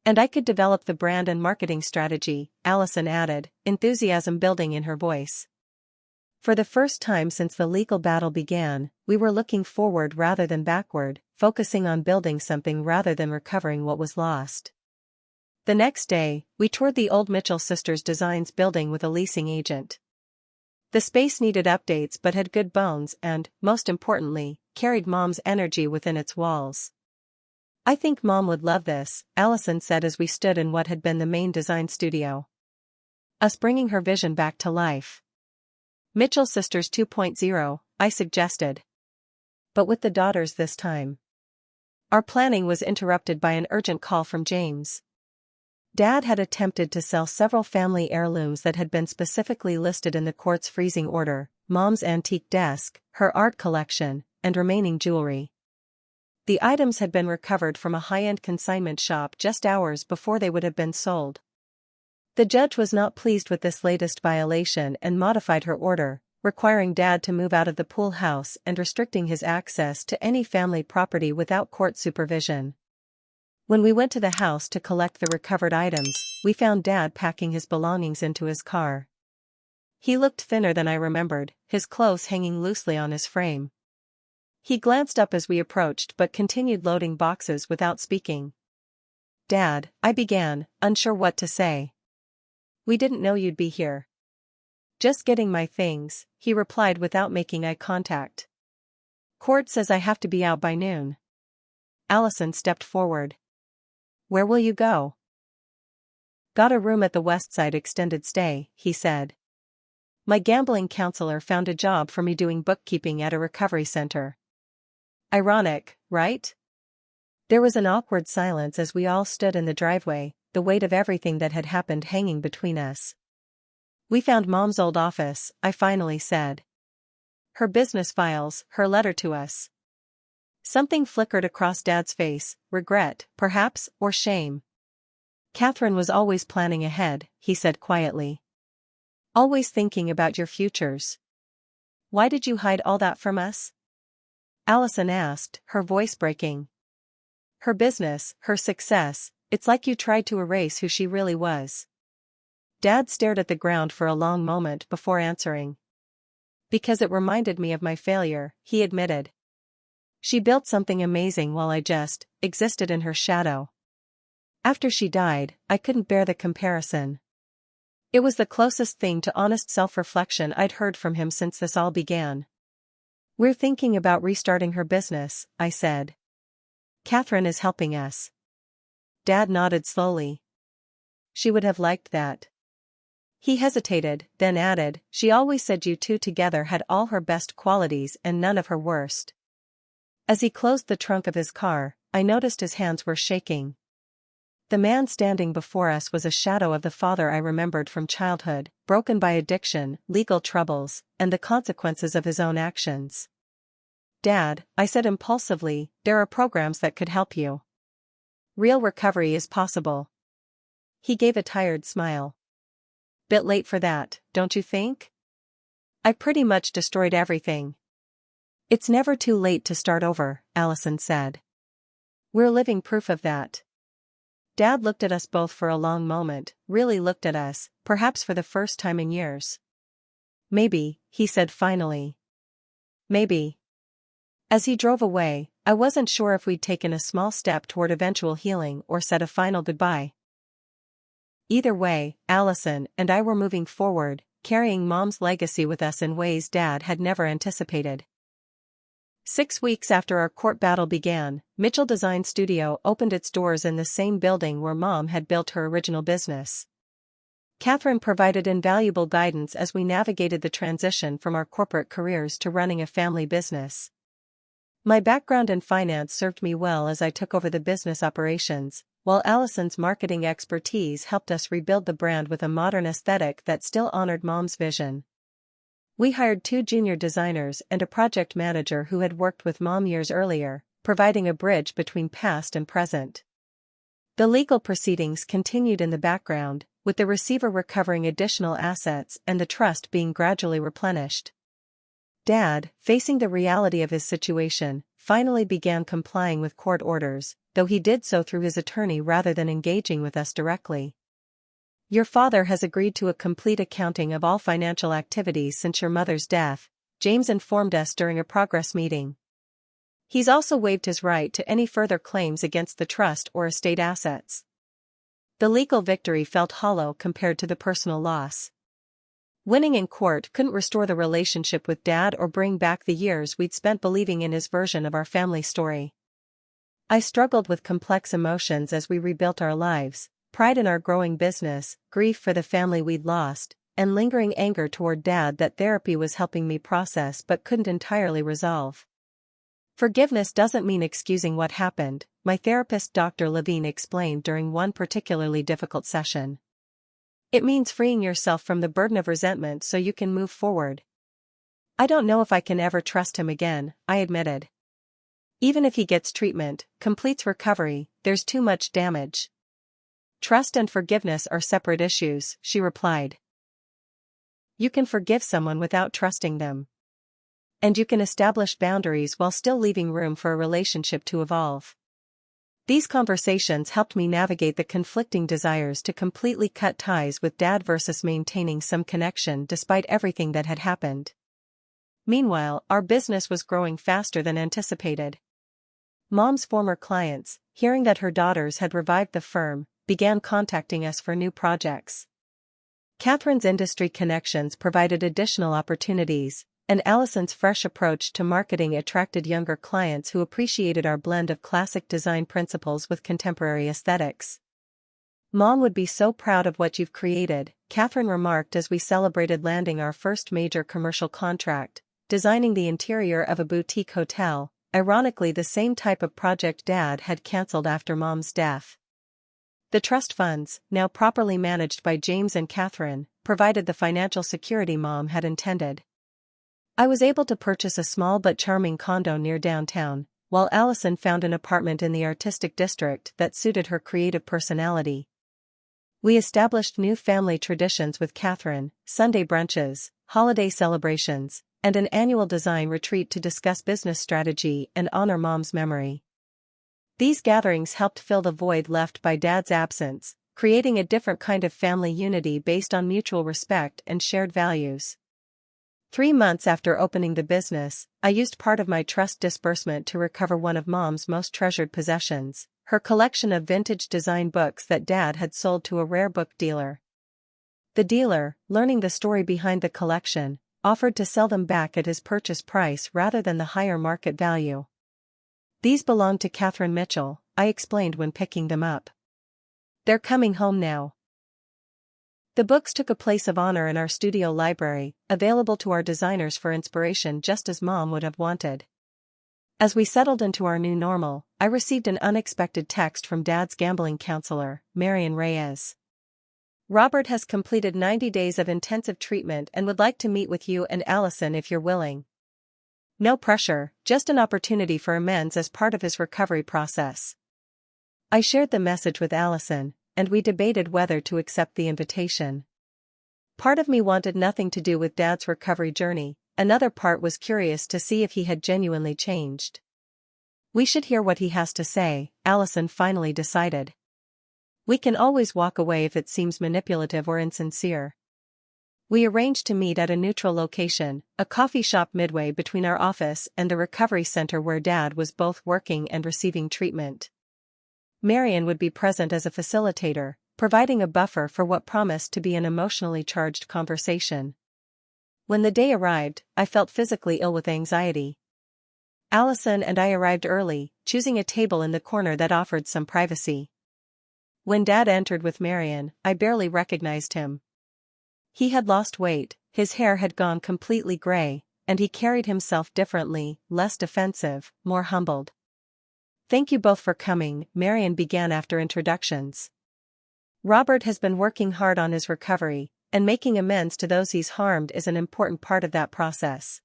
S1: And I could develop the brand and marketing strategy, Allison added, enthusiasm building in her voice. For the first time since the legal battle began, we were looking forward rather than backward, focusing on building something rather than recovering what was lost. The next day, we toured the old Mitchell Sisters Designs building with a leasing agent. The space needed updates but had good bones and, most importantly, carried Mom's energy within its walls. I think Mom would love this, Allison said as we stood in what had been the main design studio. Us bringing her vision back to life. Mitchell Sisters 2.0, I suggested. But with the daughters this time. Our planning was interrupted by an urgent call from James. Dad had attempted to sell several family heirlooms that had been specifically listed in the court's freezing order, Mom's antique desk, her art collection, and remaining jewelry. The items had been recovered from a high-end consignment shop just hours before they would have been sold. The judge was not pleased with this latest violation and modified her order, requiring Dad to move out of the pool house and restricting his access to any family property without court supervision. When we went to the house to collect the recovered items, we found Dad packing his belongings into his car. He looked thinner than I remembered, his clothes hanging loosely on his frame. He glanced up as we approached but continued loading boxes without speaking. "Dad," I began, unsure what to say. "We didn't know you'd be here." "Just getting my things," he replied without making eye contact. "Court says I have to be out by noon." Allison stepped forward. "Where will you go?" "Got a room at the Westside extended stay," he said. "My gambling counselor found a job for me doing bookkeeping at a recovery center." Ironic, right? There was an awkward silence as we all stood in the driveway, the weight of everything that had happened hanging between us. "We found Mom's old office," I finally said. "Her business files, her letter to us." Something flickered across Dad's face, regret, perhaps, or shame. "Catherine was always planning ahead," he said quietly. "Always thinking about your futures. Why did you hide all that from us?" Allison asked, her voice breaking. "Her business, her success, it's like you tried to erase who she really was." Dad stared at the ground for a long moment before answering. "Because it reminded me of my failure," he admitted. "She built something amazing while I just existed in her shadow. After she died, I couldn't bear the comparison." It was the closest thing to honest self-reflection I'd heard from him since this all began. "We're thinking about restarting her business," I said. "Catherine is helping us." Dad nodded slowly. "She would have liked that." He hesitated, then added, "She always said you two together had all her best qualities and none of her worst." As he closed the trunk of his car, I noticed his hands were shaking. The man standing before us was a shadow of the father I remembered from childhood, broken by addiction, legal troubles, and the consequences of his own actions. "Dad," I said impulsively, "there are programs that could help you. Real recovery is possible." He gave a tired smile. "Bit late for that, don't you think? I pretty much destroyed everything." "It's never too late to start over," Allison said. "We're living proof of that." Dad looked at us both for a long moment, really looked at us, perhaps for the first time in years. "Maybe," he said finally. "Maybe." As he drove away, I wasn't sure if we'd taken a small step toward eventual healing or said a final goodbye. Either way, Allison and I were moving forward, carrying Mom's legacy with us in ways Dad had never anticipated. 6 weeks after our court battle began, Mitchell Design Studio opened its doors in the same building where Mom had built her original business. Catherine provided invaluable guidance as we navigated the transition from our corporate careers to running a family business. My background in finance served me well as I took over the business operations, while Allison's marketing expertise helped us rebuild the brand with a modern aesthetic that still honored Mom's vision. We hired 2 junior designers and a project manager who had worked with Mom years earlier, providing a bridge between past and present. The legal proceedings continued in the background, with the receiver recovering additional assets and the trust being gradually replenished. Dad, facing the reality of his situation, finally began complying with court orders, though he did so through his attorney rather than engaging with us directly. "Your father has agreed to a complete accounting of all financial activities since your mother's death," James informed us during a progress meeting. "He's also waived his right to any further claims against the trust or estate assets." The legal victory felt hollow compared to the personal loss. Winning in court couldn't restore the relationship with Dad or bring back the years we'd spent believing in his version of our family story. I struggled with complex emotions as we rebuilt our lives, pride in our growing business, grief for the family we'd lost, and lingering anger toward Dad that therapy was helping me process but couldn't entirely resolve. "Forgiveness doesn't mean excusing what happened," my therapist Dr. Levine explained during one particularly difficult session. "It means freeing yourself from the burden of resentment so you can move forward." "I don't know if I can ever trust him again," I admitted. "Even if he gets treatment, completes recovery, there's too much damage." Trust and forgiveness are separate issues, she replied. You can forgive someone without trusting them. And you can establish boundaries while still leaving room for a relationship to evolve. These conversations helped me navigate the conflicting desires to completely cut ties with Dad versus maintaining some connection despite everything that had happened. Meanwhile, our business was growing faster than anticipated. Mom's former clients, hearing that her daughters had revived the firm, began contacting us for new projects. Catherine's industry connections provided additional opportunities, and Allison's fresh approach to marketing attracted younger clients who appreciated our blend of classic design principles with contemporary aesthetics. Mom would be so proud of what you've created, Catherine remarked as we celebrated landing our first major commercial contract, designing the interior of a boutique hotel, ironically the same type of project Dad had cancelled after Mom's death. The trust funds, now properly managed by James and Catherine, provided the financial security Mom had intended. I was able to purchase a small but charming condo near downtown, while Allison found an apartment in the artistic district that suited her creative personality. We established new family traditions with Catherine, Sunday brunches, holiday celebrations, and an annual design retreat to discuss business strategy and honor Mom's memory. These gatherings helped fill the void left by Dad's absence, creating a different kind of family unity based on mutual respect and shared values. 3 months after opening the business, I used part of my trust disbursement to recover one of Mom's most treasured possessions, her collection of vintage design books that Dad had sold to a rare book dealer. The dealer, learning the story behind the collection, offered to sell them back at his purchase price rather than the higher market value. These belonged to Catherine Mitchell, I explained when picking them up. They're coming home now. The books took a place of honor in our studio library, available to our designers for inspiration just as Mom would have wanted. As we settled into our new normal, I received an unexpected text from Dad's gambling counselor, Marian Reyes. Robert has completed 90 days of intensive treatment and would like to meet with you and Allison if you're willing. No pressure, just an opportunity for amends as part of his recovery process. I shared the message with Allison, and we debated whether to accept the invitation. Part of me wanted nothing to do with Dad's recovery journey, another part was curious to see if he had genuinely changed. We should hear what he has to say, Allison finally decided. We can always walk away if it seems manipulative or insincere. We arranged to meet at a neutral location, a coffee shop midway between our office and the recovery center where Dad was both working and receiving treatment. Marian would be present as a facilitator, providing a buffer for what promised to be an emotionally charged conversation. When the day arrived, I felt physically ill with anxiety. Allison and I arrived early, choosing a table in the corner that offered some privacy. When Dad entered with Marian, I barely recognized him. He had lost weight, his hair had gone completely gray, and he carried himself differently, less defensive, more humbled. Thank you both for coming, Marian began after introductions. Robert has been working hard on his recovery, and making amends to those he's harmed is an important part of that process.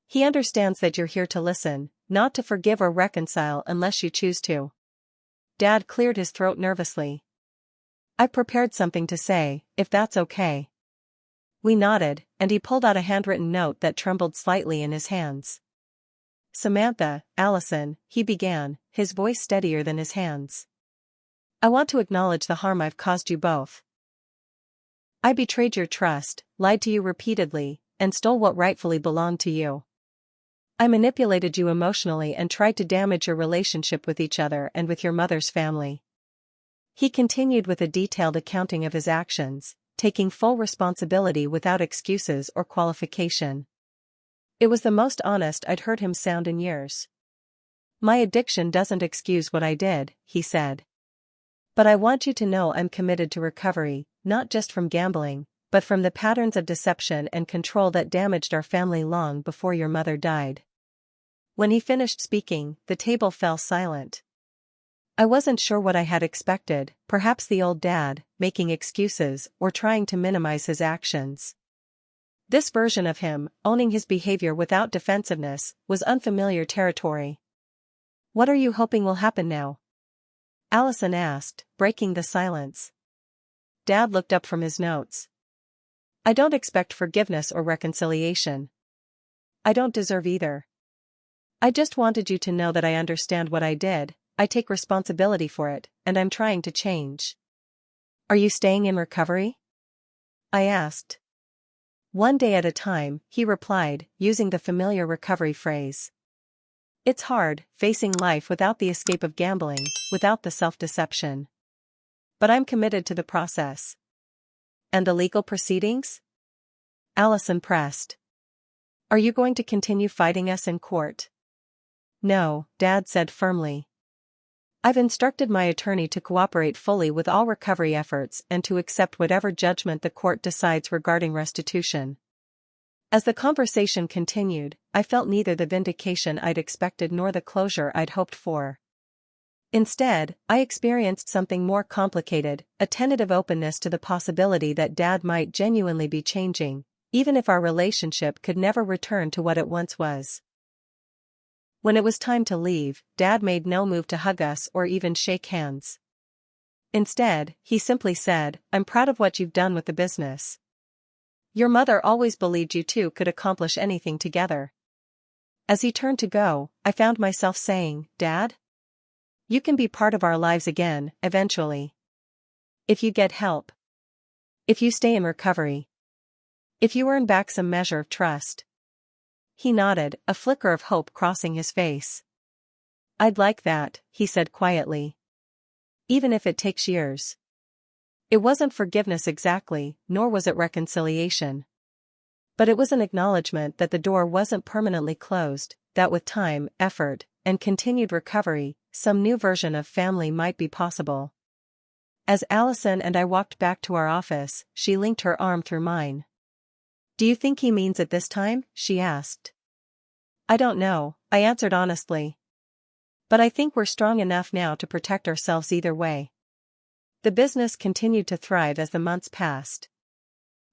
S1: He understands that you're here to listen, not to forgive or reconcile unless you choose to. Dad cleared his throat nervously. I prepared something to say, if that's okay. We nodded, and he pulled out a handwritten note that trembled slightly in his hands. Samantha, Allison, he began, his voice steadier than his hands. I want to acknowledge the harm I've caused you both. I betrayed your trust, lied to you repeatedly, and stole what rightfully belonged to you. I manipulated you emotionally and tried to damage your relationship with each other and with your mother's family. He continued with a detailed accounting of his actions, taking full responsibility without excuses or qualification. It was the most honest I'd heard him sound in years. My addiction doesn't excuse what I did, he said. But I want you to know I'm committed to recovery, not just from gambling, but from the patterns of deception and control that damaged our family long before your mother died. When he finished speaking, the table fell silent. I wasn't sure what I had expected, perhaps the old Dad, making excuses or trying to minimize his actions. This version of him, owning his behavior without defensiveness, was unfamiliar territory. What are you hoping will happen now? Allison asked, breaking the silence. Dad looked up from his notes. I don't expect forgiveness or reconciliation. I don't deserve either. I just wanted you to know that I understand what I did, I take responsibility for it, and I'm trying to change. Are you staying in recovery? I asked. One day at a time, he replied, using the familiar recovery phrase. It's hard, facing life without the escape of gambling, without the self-deception. But I'm committed to the process. And the legal proceedings? Allison pressed. Are you going to continue fighting us in court? No, Dad said firmly. I've instructed my attorney to cooperate fully with all recovery efforts and to accept whatever judgment the court decides regarding restitution. As the conversation continued, I felt neither the vindication I'd expected nor the closure I'd hoped for. Instead, I experienced something more complicated, a tentative openness to the possibility that Dad might genuinely be changing, even if our relationship could never return to what it once was. When it was time to leave, Dad made no move to hug us or even shake hands. Instead, he simply said, I'm proud of what you've done with the business. Your mother always believed you two could accomplish anything together. As he turned to go, I found myself saying, Dad? You can be part of our lives again, eventually. If you get help. If you stay in recovery. If you earn back some measure of trust. He nodded, a flicker of hope crossing his face. I'd like that, he said quietly. Even if it takes years. It wasn't forgiveness exactly, nor was it reconciliation. But it was an acknowledgement that the door wasn't permanently closed, that with time, effort, and continued recovery, some new version of family might be possible. As Allison and I walked back to our office, she linked her arm through mine. Do you think he means it this time? She asked. I don't know, I answered honestly. But I think we're strong enough now to protect ourselves either way. The business continued to thrive as the months passed.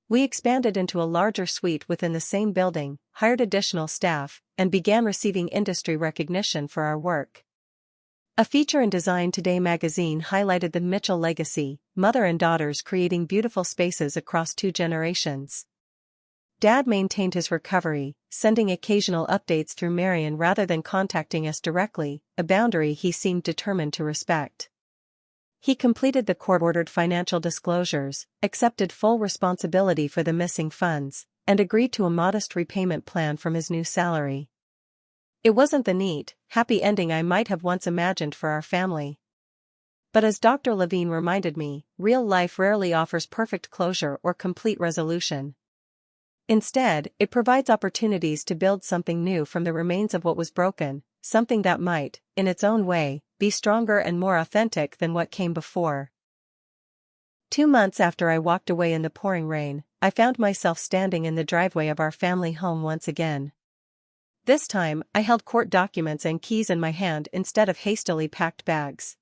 S1: We expanded into a larger suite within the same building, hired additional staff, and began receiving industry recognition for our work. A feature in Design Today magazine highlighted the Mitchell legacy, mother and daughters creating beautiful spaces across 2 generations. Dad maintained his recovery, sending occasional updates through Marion rather than contacting us directly, a boundary he seemed determined to respect. He completed the court-ordered financial disclosures, accepted full responsibility for the missing funds, and agreed to a modest repayment plan from his new salary. It wasn't the neat, happy ending I might have once imagined for our family. But as Dr. Levine reminded me, real life rarely offers perfect closure or complete resolution. Instead, it provides opportunities to build something new from the remains of what was broken, something that might, in its own way, be stronger and more authentic than what came before. 2 months after I walked away in the pouring rain, I found myself standing in the driveway of our family home once again. This time, I held court documents and keys in my hand instead of hastily packed bags.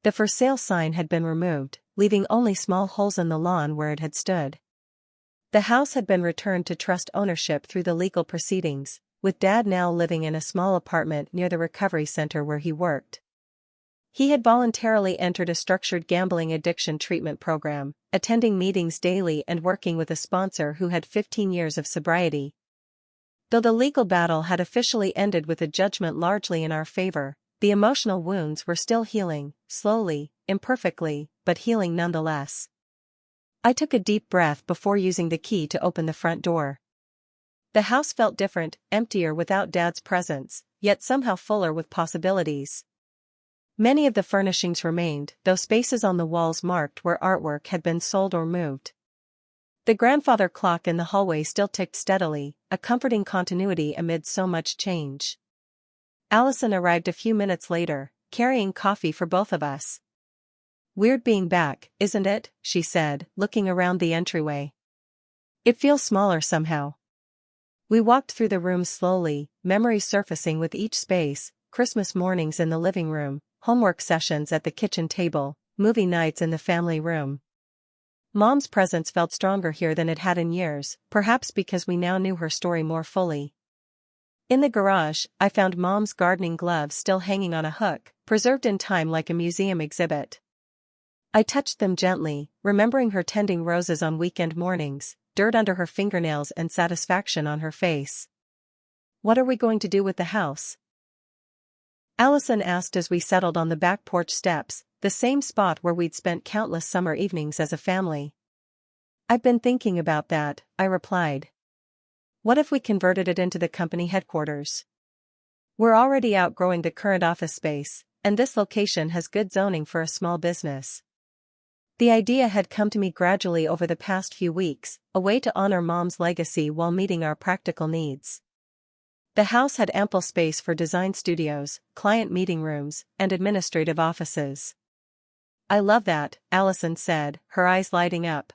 S1: The for sale sign had been removed, leaving only small holes in the lawn where it had stood. The house had been returned to trust ownership through the legal proceedings, with Dad now living in a small apartment near the recovery center where he worked. He had voluntarily entered a structured gambling addiction treatment program, attending meetings daily and working with a sponsor who had 15 years of sobriety. Though the legal battle had officially ended with a judgment largely in our favor, the emotional wounds were still healing, slowly, imperfectly, but healing nonetheless. I took a deep breath before using the key to open the front door. The house felt different, emptier without Dad's presence, yet somehow fuller with possibilities. Many of the furnishings remained, though spaces on the walls marked where artwork had been sold or moved. The grandfather clock in the hallway still ticked steadily, a comforting continuity amid so much change. Allison arrived a few minutes later, carrying coffee for both of us. Weird being back, isn't it? She said, looking around the entryway. It feels smaller somehow. We walked through the rooms slowly, memories surfacing with each space, Christmas mornings in the living room, homework sessions at the kitchen table, movie nights in the family room. Mom's presence felt stronger here than it had in years, perhaps because we now knew her story more fully. In the garage, I found Mom's gardening gloves still hanging on a hook, preserved in time like a museum exhibit. I touched them gently, remembering her tending roses on weekend mornings, dirt under her fingernails and satisfaction on her face. "What are we going to do with the house?" Allison asked as we settled on the back porch steps, the same spot where we'd spent countless summer evenings as a family. "I've been thinking about that," I replied. "What if we converted it into the company headquarters? We're already outgrowing the current office space, and this location has good zoning for a small business." The idea had come to me gradually over the past few weeks, a way to honor Mom's legacy while meeting our practical needs. The house had ample space for design studios, client meeting rooms, and administrative offices. "I love that," Allison said, her eyes lighting up.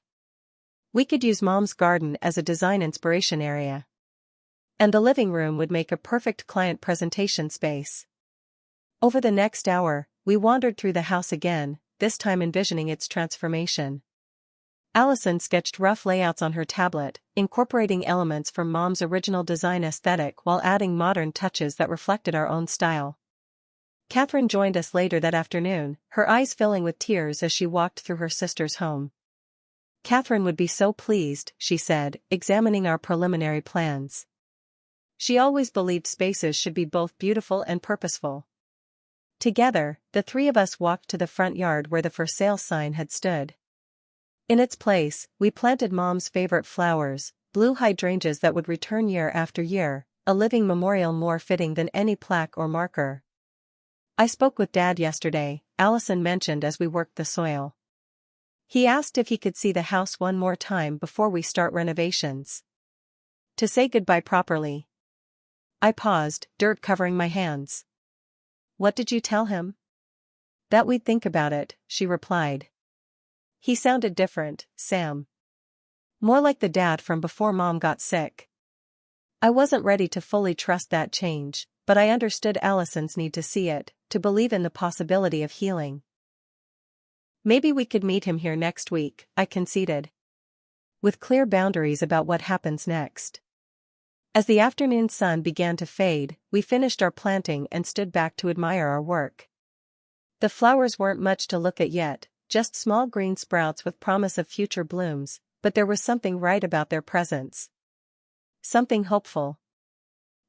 S1: "We could use Mom's garden as a design inspiration area. And the living room would make a perfect client presentation space." Over the next hour, we wandered through the house again, this time envisioning its transformation. Allison sketched rough layouts on her tablet, incorporating elements from Mom's original design aesthetic while adding modern touches that reflected our own style. Catherine joined us later that afternoon, her eyes filling with tears as she walked through her sister's home. "Catherine would be so pleased," she said, examining our preliminary plans. She always believed spaces should be both beautiful and purposeful. Together, the three of us walked to the front yard where the for sale sign had stood. In its place, we planted Mom's favorite flowers, blue hydrangeas that would return year after year, a living memorial more fitting than any plaque or marker. "I spoke with Dad yesterday," Allison mentioned as we worked the soil. "He asked if he could see the house one more time before we start renovations. To say goodbye properly." I paused, dirt covering my hands. "What did you tell him?" "That we'd think about it," she replied. He sounded different, Sam. More like the dad from before Mom got sick. I wasn't ready to fully trust that change, but I understood Allison's need to see it, to believe in the possibility of healing. "Maybe we could meet him here next week," I conceded. "With clear boundaries about what happens next." As the afternoon sun began to fade, we finished our planting and stood back to admire our work. The flowers weren't much to look at yet, just small green sprouts with promise of future blooms, but there was something right about their presence. Something hopeful.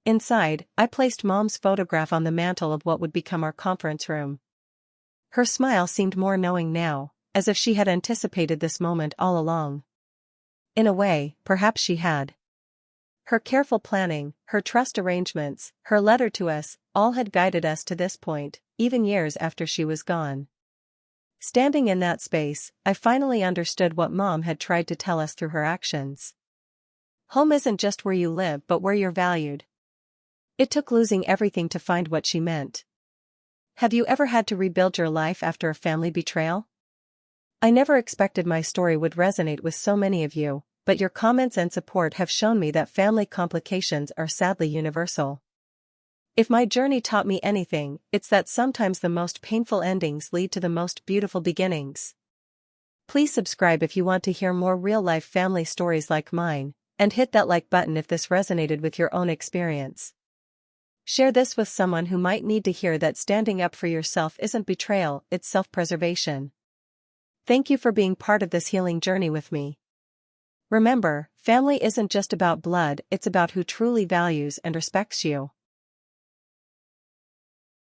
S1: Inside, I placed Mom's photograph on the mantel of what would become our conference room. Her smile seemed more knowing now, as if she had anticipated this moment all along. In a way, perhaps she had. Her careful planning, her trust arrangements, her letter to us, all had guided us to this point, even years after she was gone. Standing in that space, I finally understood what Mom had tried to tell us through her actions. Home isn't just where you live but where you're valued. It took losing everything to find what she meant. Have you ever had to rebuild your life after a family betrayal? I never expected my story would resonate with so many of you, but your comments and support have shown me that family complications are sadly universal. If my journey taught me anything, it's that sometimes the most painful endings lead to the most beautiful beginnings. Please subscribe if you want to hear more real-life family stories like mine, and hit that like button if this resonated with your own experience. Share this with someone who might need to hear that standing up for yourself isn't betrayal, it's self-preservation. Thank you for being part of this healing journey with me. Remember, family isn't just about blood, it's about who truly values and respects you.